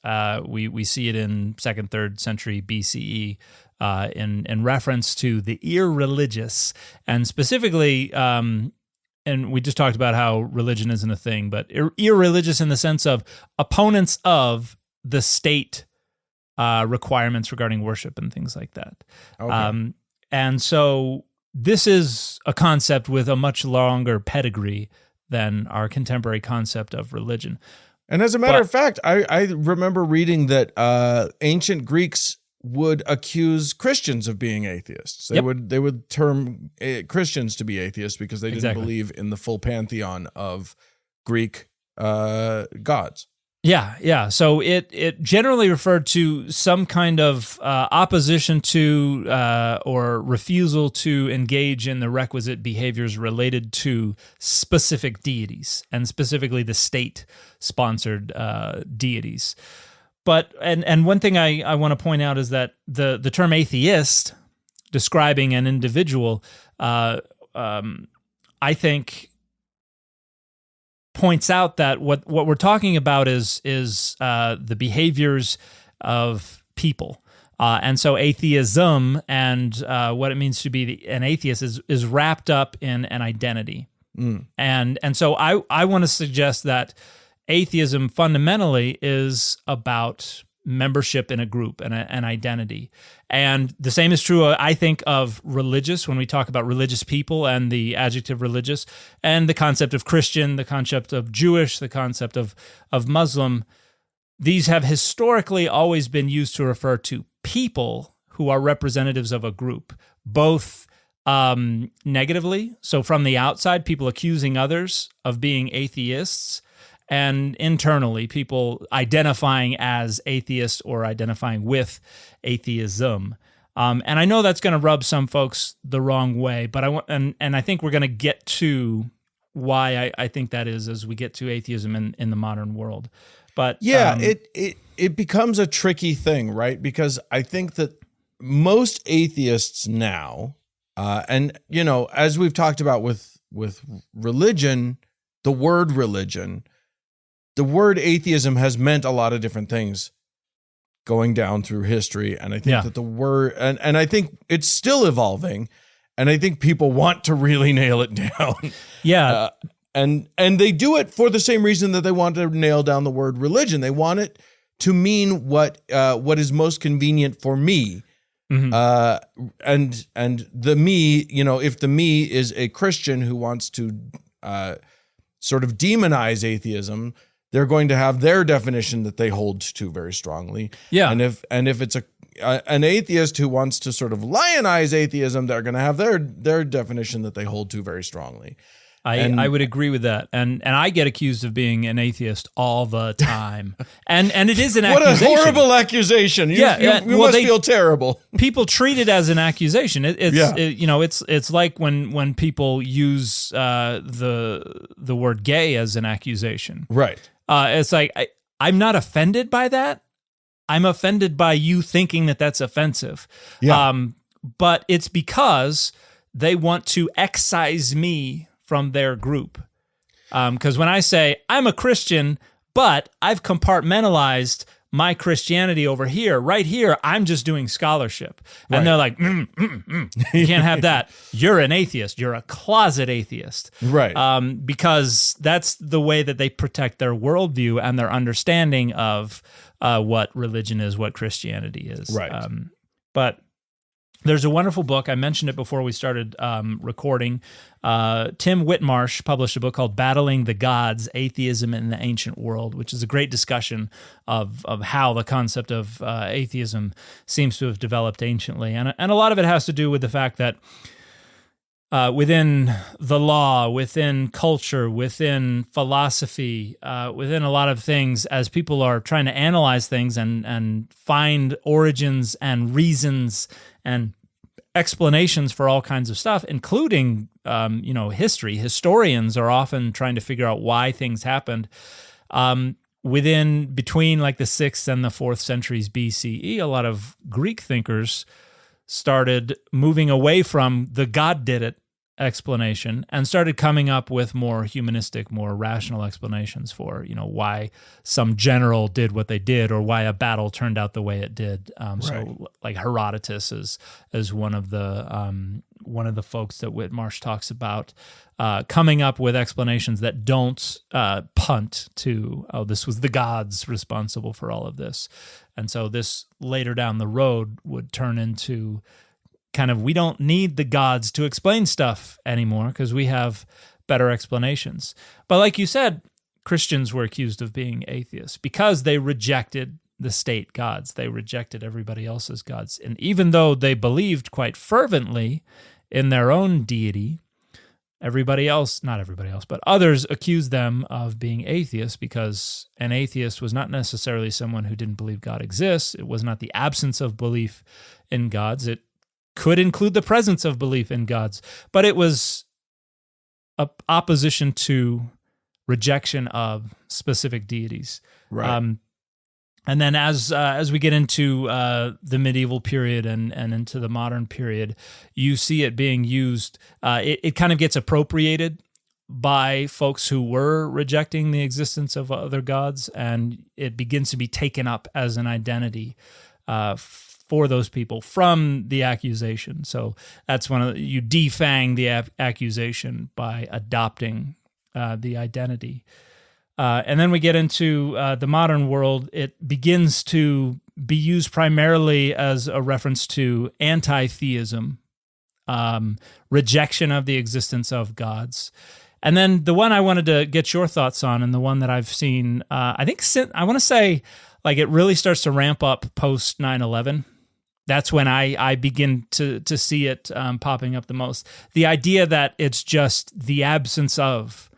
We see it in 2nd, 3rd century BCE. in reference to the irreligious, and specifically, and we just talked about how religion isn't a thing, but irreligious in the sense of opponents of the state requirements regarding worship and things like that. Okay. And so this is a concept with a much longer pedigree than our contemporary concept of religion. And as a matter of fact, I remember reading that ancient Greeks would accuse Christians of being atheists. They would term Christians to be atheists because they didn't believe in the full pantheon of Greek gods. Yeah. So it generally referred to some kind of opposition to or refusal to engage in the requisite behaviors related to specific deities, and specifically the state-sponsored deities. But and one thing I want to point out is that the term atheist, describing an individual, I think points out that what we're talking about is the behaviors of people, and so atheism and what it means to be an atheist is wrapped up in an identity, and so I want to suggest that atheism fundamentally is about membership in a group and an identity. And the same is true, I think, of religious, when we talk about religious people and the adjective religious, and the concept of Christian, the concept of Jewish, the concept of Muslim. These have historically always been used to refer to people who are representatives of a group, both negatively, so from the outside, people accusing others of being atheists, and internally, people identifying as atheists or identifying with atheism. And I know that's going to rub some folks the wrong way, but I think we're going to get to why I think that is as we get to atheism in the modern world. But yeah, it becomes a tricky thing, right? Because I think that most atheists now, and you know, as we've talked about with religion, the word religion. The word atheism has meant a lot of different things going down through history. And I think that the word, and I think it's still evolving, and I think people want to really nail it down. Yeah. And they do it for the same reason that they want to nail down the word religion. They want it to mean what is most convenient for me. Mm-hmm. And the me, you know, if the me is a Christian who wants to sort of demonize atheism, they're going to have their definition that they hold to very strongly. Yeah. And if it's an atheist who wants to sort of lionize atheism, they're going to have their definition that they hold to very strongly. I would agree with that. And I get accused of being an atheist all the time. And it is an accusation. What a horrible accusation. You must feel terrible. People treat it as an accusation. It's like when people use the word gay as an accusation. Right. It's like, I'm not offended by that. I'm offended by you thinking that that's offensive. Yeah. But it's because they want to excise me from their group. Because when I say, I'm a Christian, but I've compartmentalized my Christianity over here, right here, I'm just doing scholarship. And they're like, you can't have that. You're an atheist. You're a closet atheist. Right. Because that's the way that they protect their worldview and their understanding of what religion is, what Christianity is. Right. But there's a wonderful book. I mentioned it before we started recording. Tim Whitmarsh published a book called Battling the Gods, Atheism in the Ancient World, which is a great discussion of how the concept of atheism seems to have developed anciently. And a lot of it has to do with the fact that within the law, within culture, within philosophy, within a lot of things, as people are trying to analyze things and find origins and reasons and explanations for all kinds of stuff, including history. Historians are often trying to figure out why things happened. Between like the 6th and the 4th centuries BCE, a lot of Greek thinkers started moving away from the God did it explanation and started coming up with more humanistic, more rational explanations for, why some general did what they did or why a battle turned out the way it did. So like Herodotus is one of the folks that Whitmarsh talks about, coming up with explanations that don't punt to, this was the gods responsible for all of this. And so this later down the road would turn into kind of, we don't need the gods to explain stuff anymore because we have better explanations. But like you said, Christians were accused of being atheists because they rejected the state gods. They rejected everybody else's gods. And even though they believed quite fervently in their own deity, not everybody else, but others accused them of being atheists because an atheist was not necessarily someone who didn't believe God exists. It was not the absence of belief in gods. It could include the presence of belief in gods, but it was a opposition to rejection of specific deities. Right. And then as we get into the medieval period and into the modern period, you see it being used. It kind of gets appropriated by folks who were rejecting the existence of other gods, and it begins to be taken up as an identity for those people from the accusation. So that's you defang the accusation by adopting the identity. And then we get into the modern world. It begins to be used primarily as a reference to anti-theism, rejection of the existence of gods. And then the one I wanted to get your thoughts on, and the one that I've seen, I want to say, like, it really starts to ramp up post 9/11. That's when I begin to see it popping up the most. The idea that it's just the absence of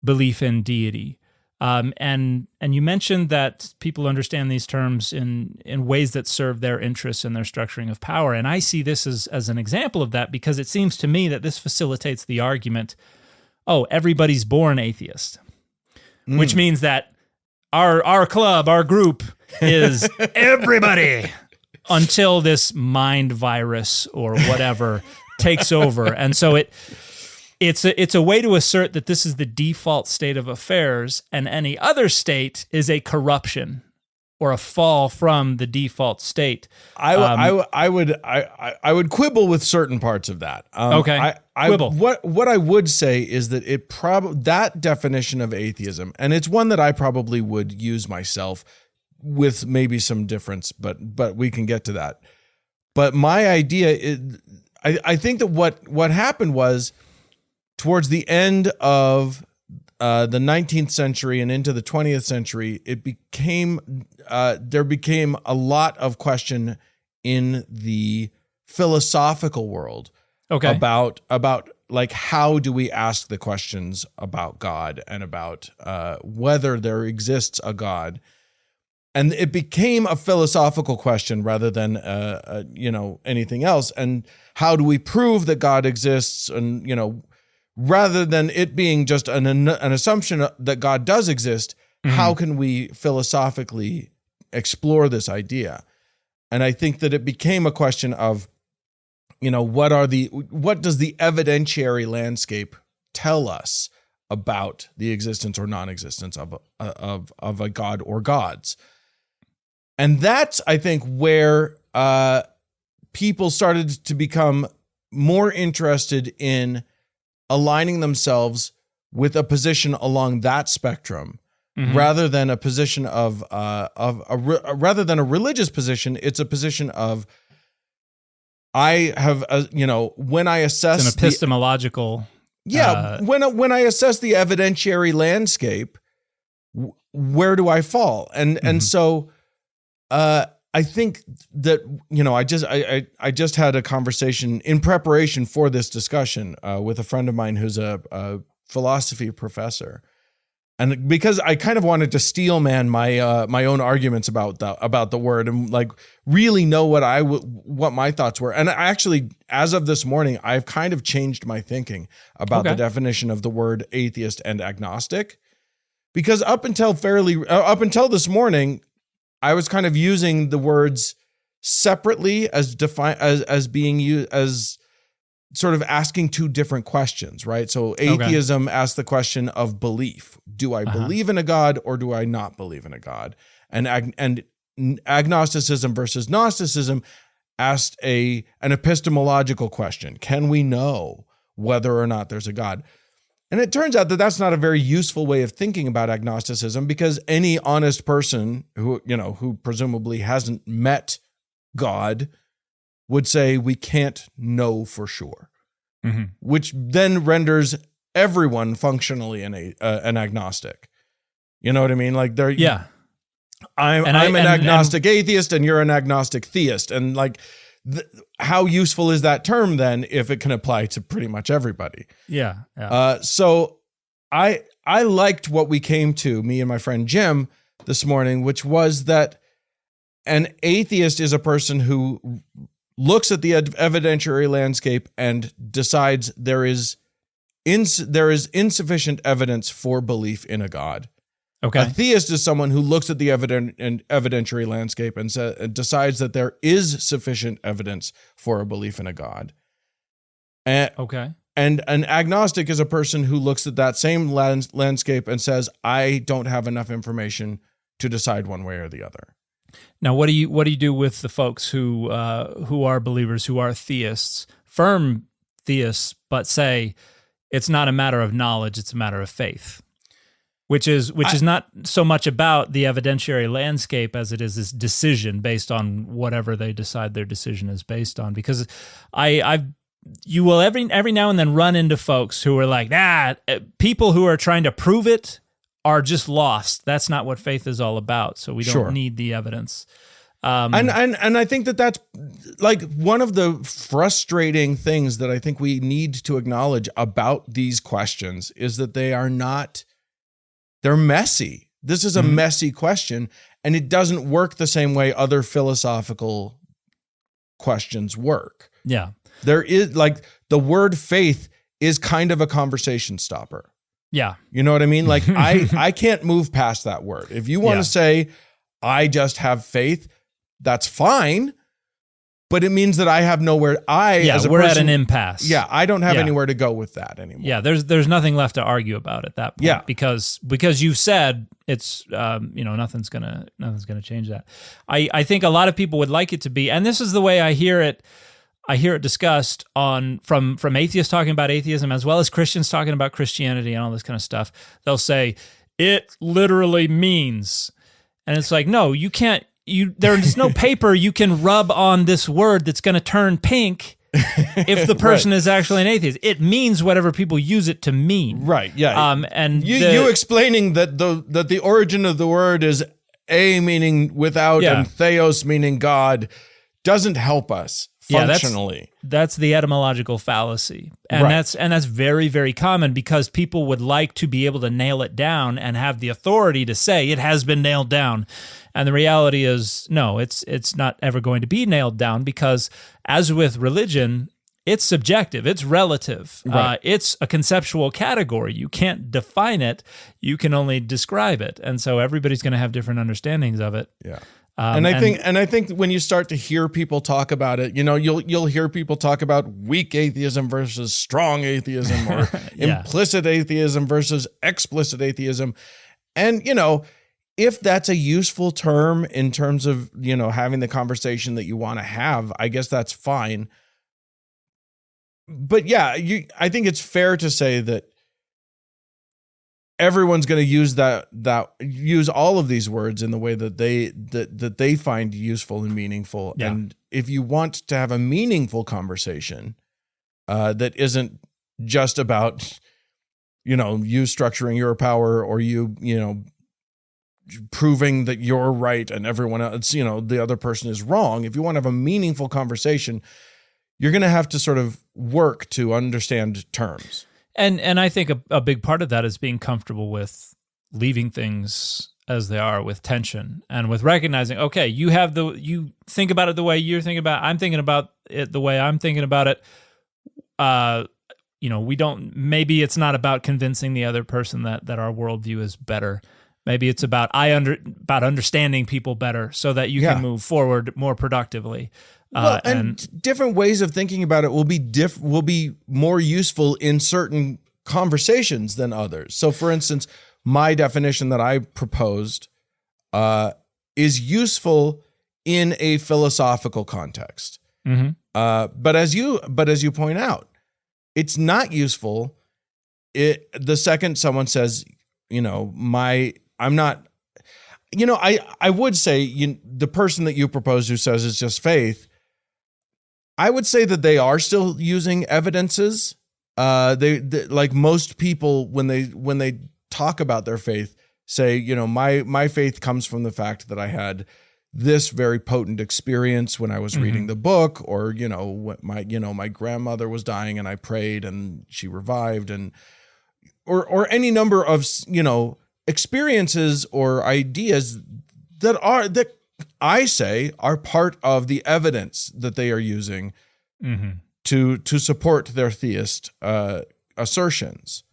belief in deity. And you mentioned that people understand these terms in ways that serve their interests and their structuring of power. And I see this as an example of that because it seems to me that this facilitates the argument, everybody's born atheist, which means that our club, our group is everybody until this mind virus or whatever takes over. And so it's a way to assert that this is the default state of affairs, and any other state is a corruption or a fall from the default state. I would quibble with certain parts of that. Quibble. What I would say is that that definition of atheism, and it's one that I probably would use myself with maybe some difference, but we can get to that. But my idea is, I think that what happened was, towards the end of the 19th century and into the 20th century, there became a lot of question in the philosophical world about like, how do we ask the questions about God and about whether there exists a God. And it became a philosophical question rather than anything else. And how do we prove that God exists? And rather than it being just an assumption that God does exist, how can we philosophically explore this idea? And I think that it became a question of, what does the evidentiary landscape tell us about the existence or non-existence of a God or gods? And that's, I think, where people started to become more interested in aligning themselves with a position along that spectrum, rather than a position rather than a religious position. It's a position of, I have, when I assess it's an epistemological. When I assess the evidentiary landscape, where do I fall? And so, I think that, I just had a conversation in preparation for this discussion with a friend of mine who's a philosophy professor. And because I kind of wanted to steel man my my own arguments about the word and like really know what my thoughts were. And I actually, as of this morning, I've kind of changed my thinking about the definition of the word atheist and agnostic, because up until this morning, I was kind of using the words separately as being used as sort of asking two different questions, right? So atheism asks the question of belief. Do I believe in a God or do I not believe in a God? And agnosticism versus Gnosticism asked an epistemological question. Can we know whether or not there's a God? And it turns out that that's not a very useful way of thinking about agnosticism, because any honest person who presumably hasn't met God would say we can't know for sure, which then renders everyone functionally an agnostic. You know what I mean? Like I'm an agnostic atheist and you're an agnostic theist. And like, how useful is that term then if it can apply to pretty much everybody? Yeah. So I liked what we came to, me and my friend Jim, this morning, which was that an atheist is a person who looks at the evidentiary landscape and decides there is insufficient evidence for belief in a God. Okay. A theist is someone who looks at the evidentiary landscape and decides that there is sufficient evidence for a belief in a God. Okay. And an agnostic is a person who looks at that same landscape and says, I don't have enough information to decide one way or the other. Now, what do you do with the folks who are believers, who are theists, firm theists, but say it's not a matter of knowledge, it's a matter of faith, which is not so much about the evidentiary landscape as it is this decision based on whatever they decide their decision is based on? Because you will every now and then run into folks who are like, people who are trying to prove it are just lost. That's not what faith is all about. So we don't need the evidence. And I think that's like one of the frustrating things that I think we need to acknowledge about these questions is that they're messy. This is a messy question, and it doesn't work the same way other philosophical questions work. Yeah. There is like the word faith is kind of a conversation stopper. Yeah. You know what I mean? Like I can't move past that word. If you want to say, I just have faith, that's fine. But it means that I have nowhere. We're at an impasse. Yeah. I don't have anywhere to go with that anymore. Yeah. There's nothing left to argue about at that point. Yeah. Because you've said it's, nothing's gonna change that. I think a lot of people would like it to be, and this is the way I hear it. I hear it discussed from atheists talking about atheism as well as Christians talking about Christianity and all this kind of stuff. They'll say, it literally means, and it's like, no, you can't, there's no paper you can rub on this word that's going to turn pink if the person is actually an atheist. It means whatever people use it to mean. Right, yeah. And you explaining that the origin of the word is a meaning without and theos meaning God doesn't help us. Functionally. That's the etymological fallacy. And that's very, very common because people would like to be able to nail it down and have the authority to say it has been nailed down. And the reality is, no, it's not ever going to be nailed down because as with religion, it's subjective, it's relative. Right. It's a conceptual category. You can't define it, you can only describe it. And so everybody's going to have different understandings of it. Yeah. And I think when you start to hear people talk about it, you'll hear people talk about weak atheism versus strong atheism or implicit atheism versus explicit atheism. And, if that's a useful term in terms of, having the conversation that you want to have, I guess that's fine. But yeah, I think it's fair to say that everyone's going to use all of these words in the way that they find useful and meaningful. Yeah. And if you want to have a meaningful conversation that isn't just about, you structuring your power or you proving that you're right and everyone else, the other person is wrong. If you want to have a meaningful conversation, you're going to have to sort of work to understand terms. And I think a big part of that is being comfortable with leaving things as they are with tension and with recognizing, okay, you think about it the way you're thinking about it, I'm thinking about it the way I'm thinking about it. Maybe it's not about convincing the other person that our worldview is better. Maybe it's about understanding people better so that you can move forward more productively. And different ways of thinking about it will be more useful in certain conversations than others. So, for instance, my definition that I proposed is useful in a philosophical context. Mm-hmm. But as you point out, it's not useful. The second someone says, I'm not. I would say the person that you propose who says it's just faith. I would say that they are still using evidences. They like most people when they talk about their faith say, my faith comes from the fact that I had this very potent experience when I was reading the book, or my grandmother was dying and I prayed and she revived, and or any number of experiences or ideas that I say are part of the evidence that they are using to support their theist assertions.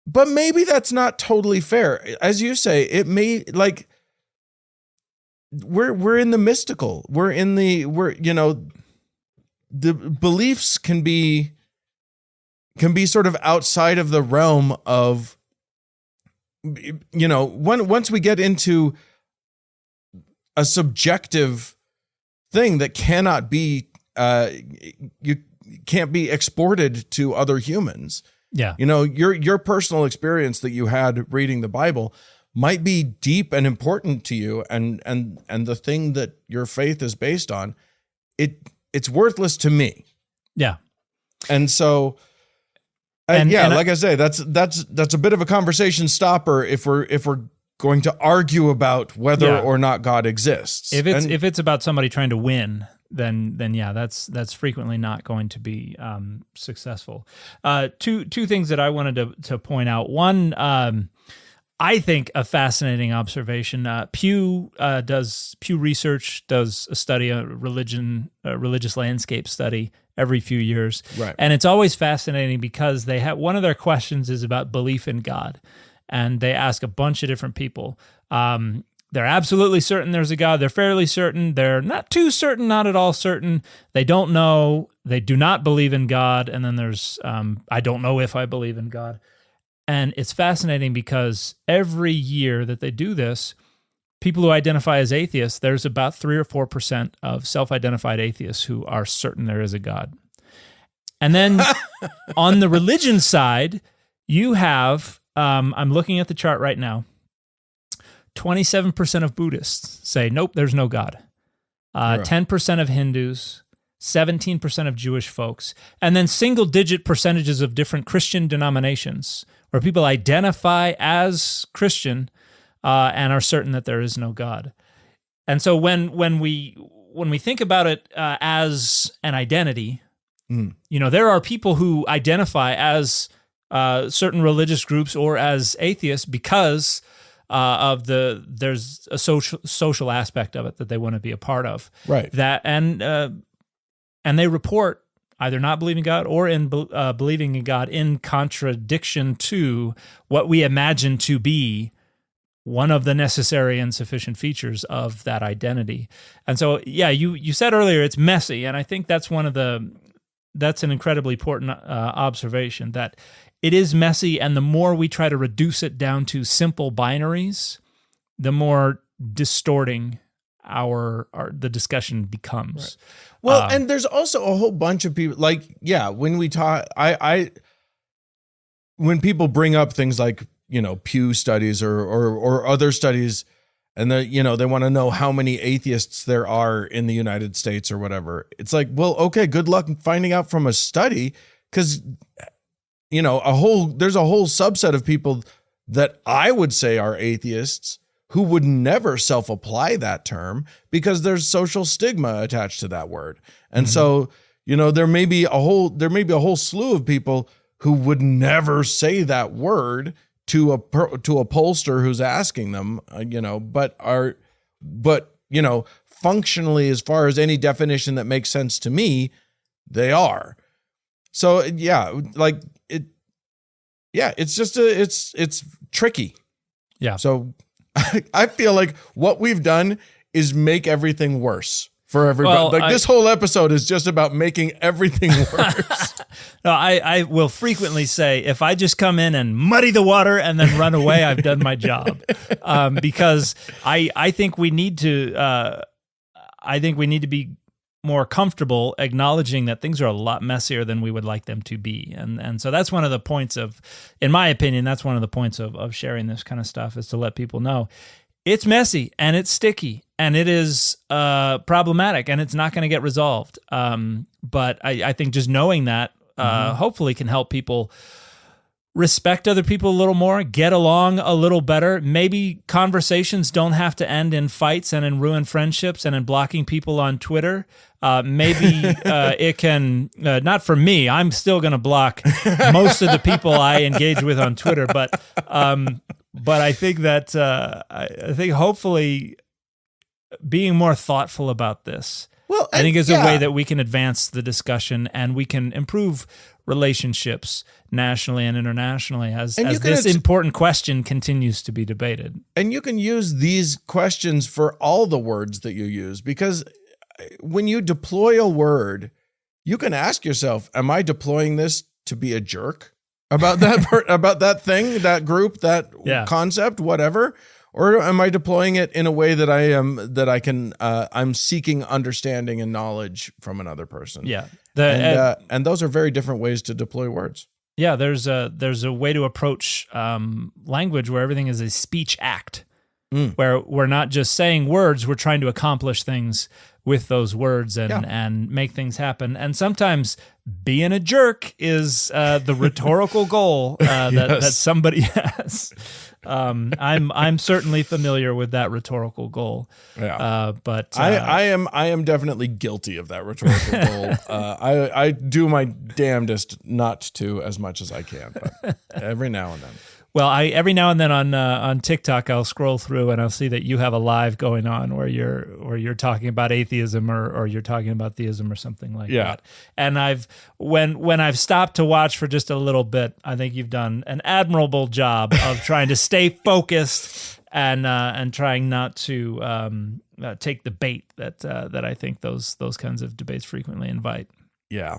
But maybe that's not totally fair. As you say, it may we're in the mystical. The beliefs can be sort of outside of the realm of, once we get into a subjective thing that cannot be, you can't be exported to other humans. Yeah. Your personal experience that you had reading the Bible might be deep and important to you, and the thing that your faith is based on, it's worthless to me. Yeah. And so like I say, that's a bit of a conversation stopper if we're going to argue about whether or not God exists. If it's about somebody trying to win, then yeah, that's frequently not going to be successful. Two things that I wanted to point out. One, I think a fascinating observation. Pew Research does a study, a religious landscape study every few years, right? And it's always fascinating because they have one of their questions is about belief in God, and they ask a bunch of different people. They're absolutely certain there's a God. They're fairly certain. They're not too certain, not at all certain. They don't know. They do not believe in God. And then there's, I don't know if I believe in God. And it's fascinating because every year that they do this, people who identify as atheists, there's about 3 or 4% of self-identified atheists who are certain there is a God. And then on the religion side, you have, I'm looking at the chart right now, 27% of Buddhists say, nope, there's no God. 10% of Hindus, 17% of Jewish folks, and then single-digit percentages of different Christian denominations where people identify as Christian and are certain that there is no God. And so when we think about it as an identity, there are people who identify as certain religious groups or as atheists because there's a social aspect of it that they want to be a part of, right? That and they report either not believing God or in believing in God in contradiction to what we imagine to be one of the necessary and sufficient features of that identity. And so, yeah, you said earlier it's messy, and I think that's that's an incredibly important observation, that it is messy, and the more we try to reduce it down to simple binaries, the more distorting the discussion becomes. Right. Well, and there's also a whole bunch of people, when we talk, when people bring up things like, Pew studies or other studies, and they want to know how many atheists there are in the United States or whatever. It's like, well, okay, good luck finding out from a study, because there's a whole subset of people that I would say are atheists who would never self-apply that term because there's social stigma attached to that word. And so, there may be a whole slew of people who would never say that word to a pollster who's asking them, but functionally, as far as any definition that makes sense to me, they are. So it's tricky. Yeah. So I feel like what we've done is make everything worse. for everybody. Well, this whole episode is just about making everything worse. No, I will frequently say, if I just come in and muddy the water and then run away, I've done my job. Because I think we need to be more comfortable acknowledging that things are a lot messier than we would like them to be. And so that's one of the points of, in my opinion, that's one of the points of sharing this kind of stuff, is to let people know it's messy and it's sticky and it is problematic and it's not going to get resolved. But I think just knowing that hopefully can help people respect other people a little more, get along a little better. Maybe conversations don't have to end in fights and in ruined friendships and in blocking people on Twitter. Maybe it can, not for me, I'm still going to block most of the people I engage with on Twitter, but I think that, I think hopefully being more thoughtful about this, I think is a way that we can advance the discussion and we can improve relationships nationally and internationally as this important question continues to be debated. And you can use these questions for all the words that you use, because when you deploy a word, you can ask yourself, am I deploying this to be a jerk about that about that thing, that group, that concept, whatever? Or am I deploying it in a way that I'm seeking understanding and knowledge from another person? Yeah. And those are very different ways to deploy words. Yeah, there's a way to approach language where everything is a speech act, where we're not just saying words, we're trying to accomplish things with those words and make things happen. And sometimes being a jerk is the rhetorical goal that somebody has. I'm certainly familiar with that rhetorical goal. Yeah. But I am definitely guilty of that rhetorical goal. I do my damnedest not to, as much as I can, but every now and then. Well, every now and then on TikTok, I'll scroll through and I'll see that you have a live going on where you're talking about atheism or you're talking about theism or something like that. And when I've stopped to watch for just a little bit, I think you've done an admirable job of trying to stay focused and trying not to take the bait that I think those kinds of debates frequently invite. Yeah.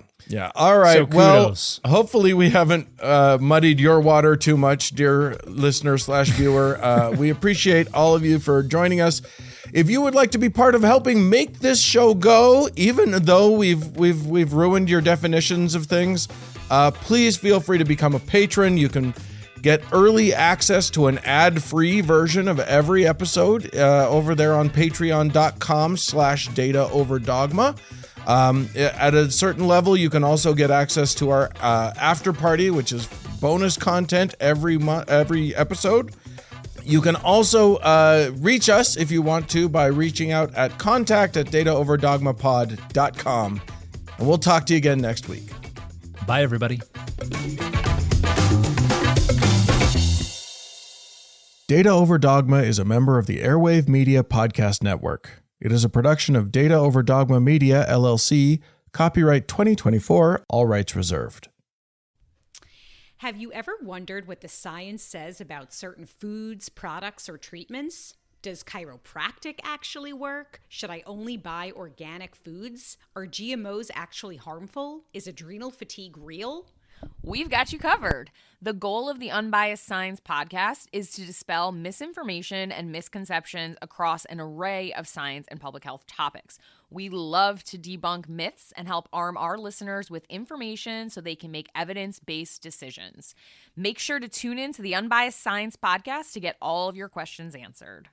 All right. So kudos. Well, hopefully we haven't muddied your water too much, dear listener/viewer. We appreciate all of you for joining us. If you would like to be part of helping make this show go, even though we've ruined your definitions of things, please feel free to become a patron. You can get early access to an ad-free version of every episode over there on patreon.com/Data Over Dogma. At a certain level, you can also get access to our after party, which is bonus content every episode. You can also reach us if you want to by reaching out at contact@dataoverdogmapod.com. And we'll talk to you again next week. Bye, everybody. Data Over Dogma is a member of the Airwave Media Podcast Network. It is a production of Data Over Dogma Media, LLC, copyright 2024, all rights reserved. Have you ever wondered what the science says about certain foods, products, or treatments? Does chiropractic actually work? Should I only buy organic foods? Are GMOs actually harmful? Is adrenal fatigue real? We've got you covered. The goal of the Unbiased Science podcast is to dispel misinformation and misconceptions across an array of science and public health topics. We love to debunk myths and help arm our listeners with information so they can make evidence-based decisions. Make sure to tune in to the Unbiased Science podcast to get all of your questions answered.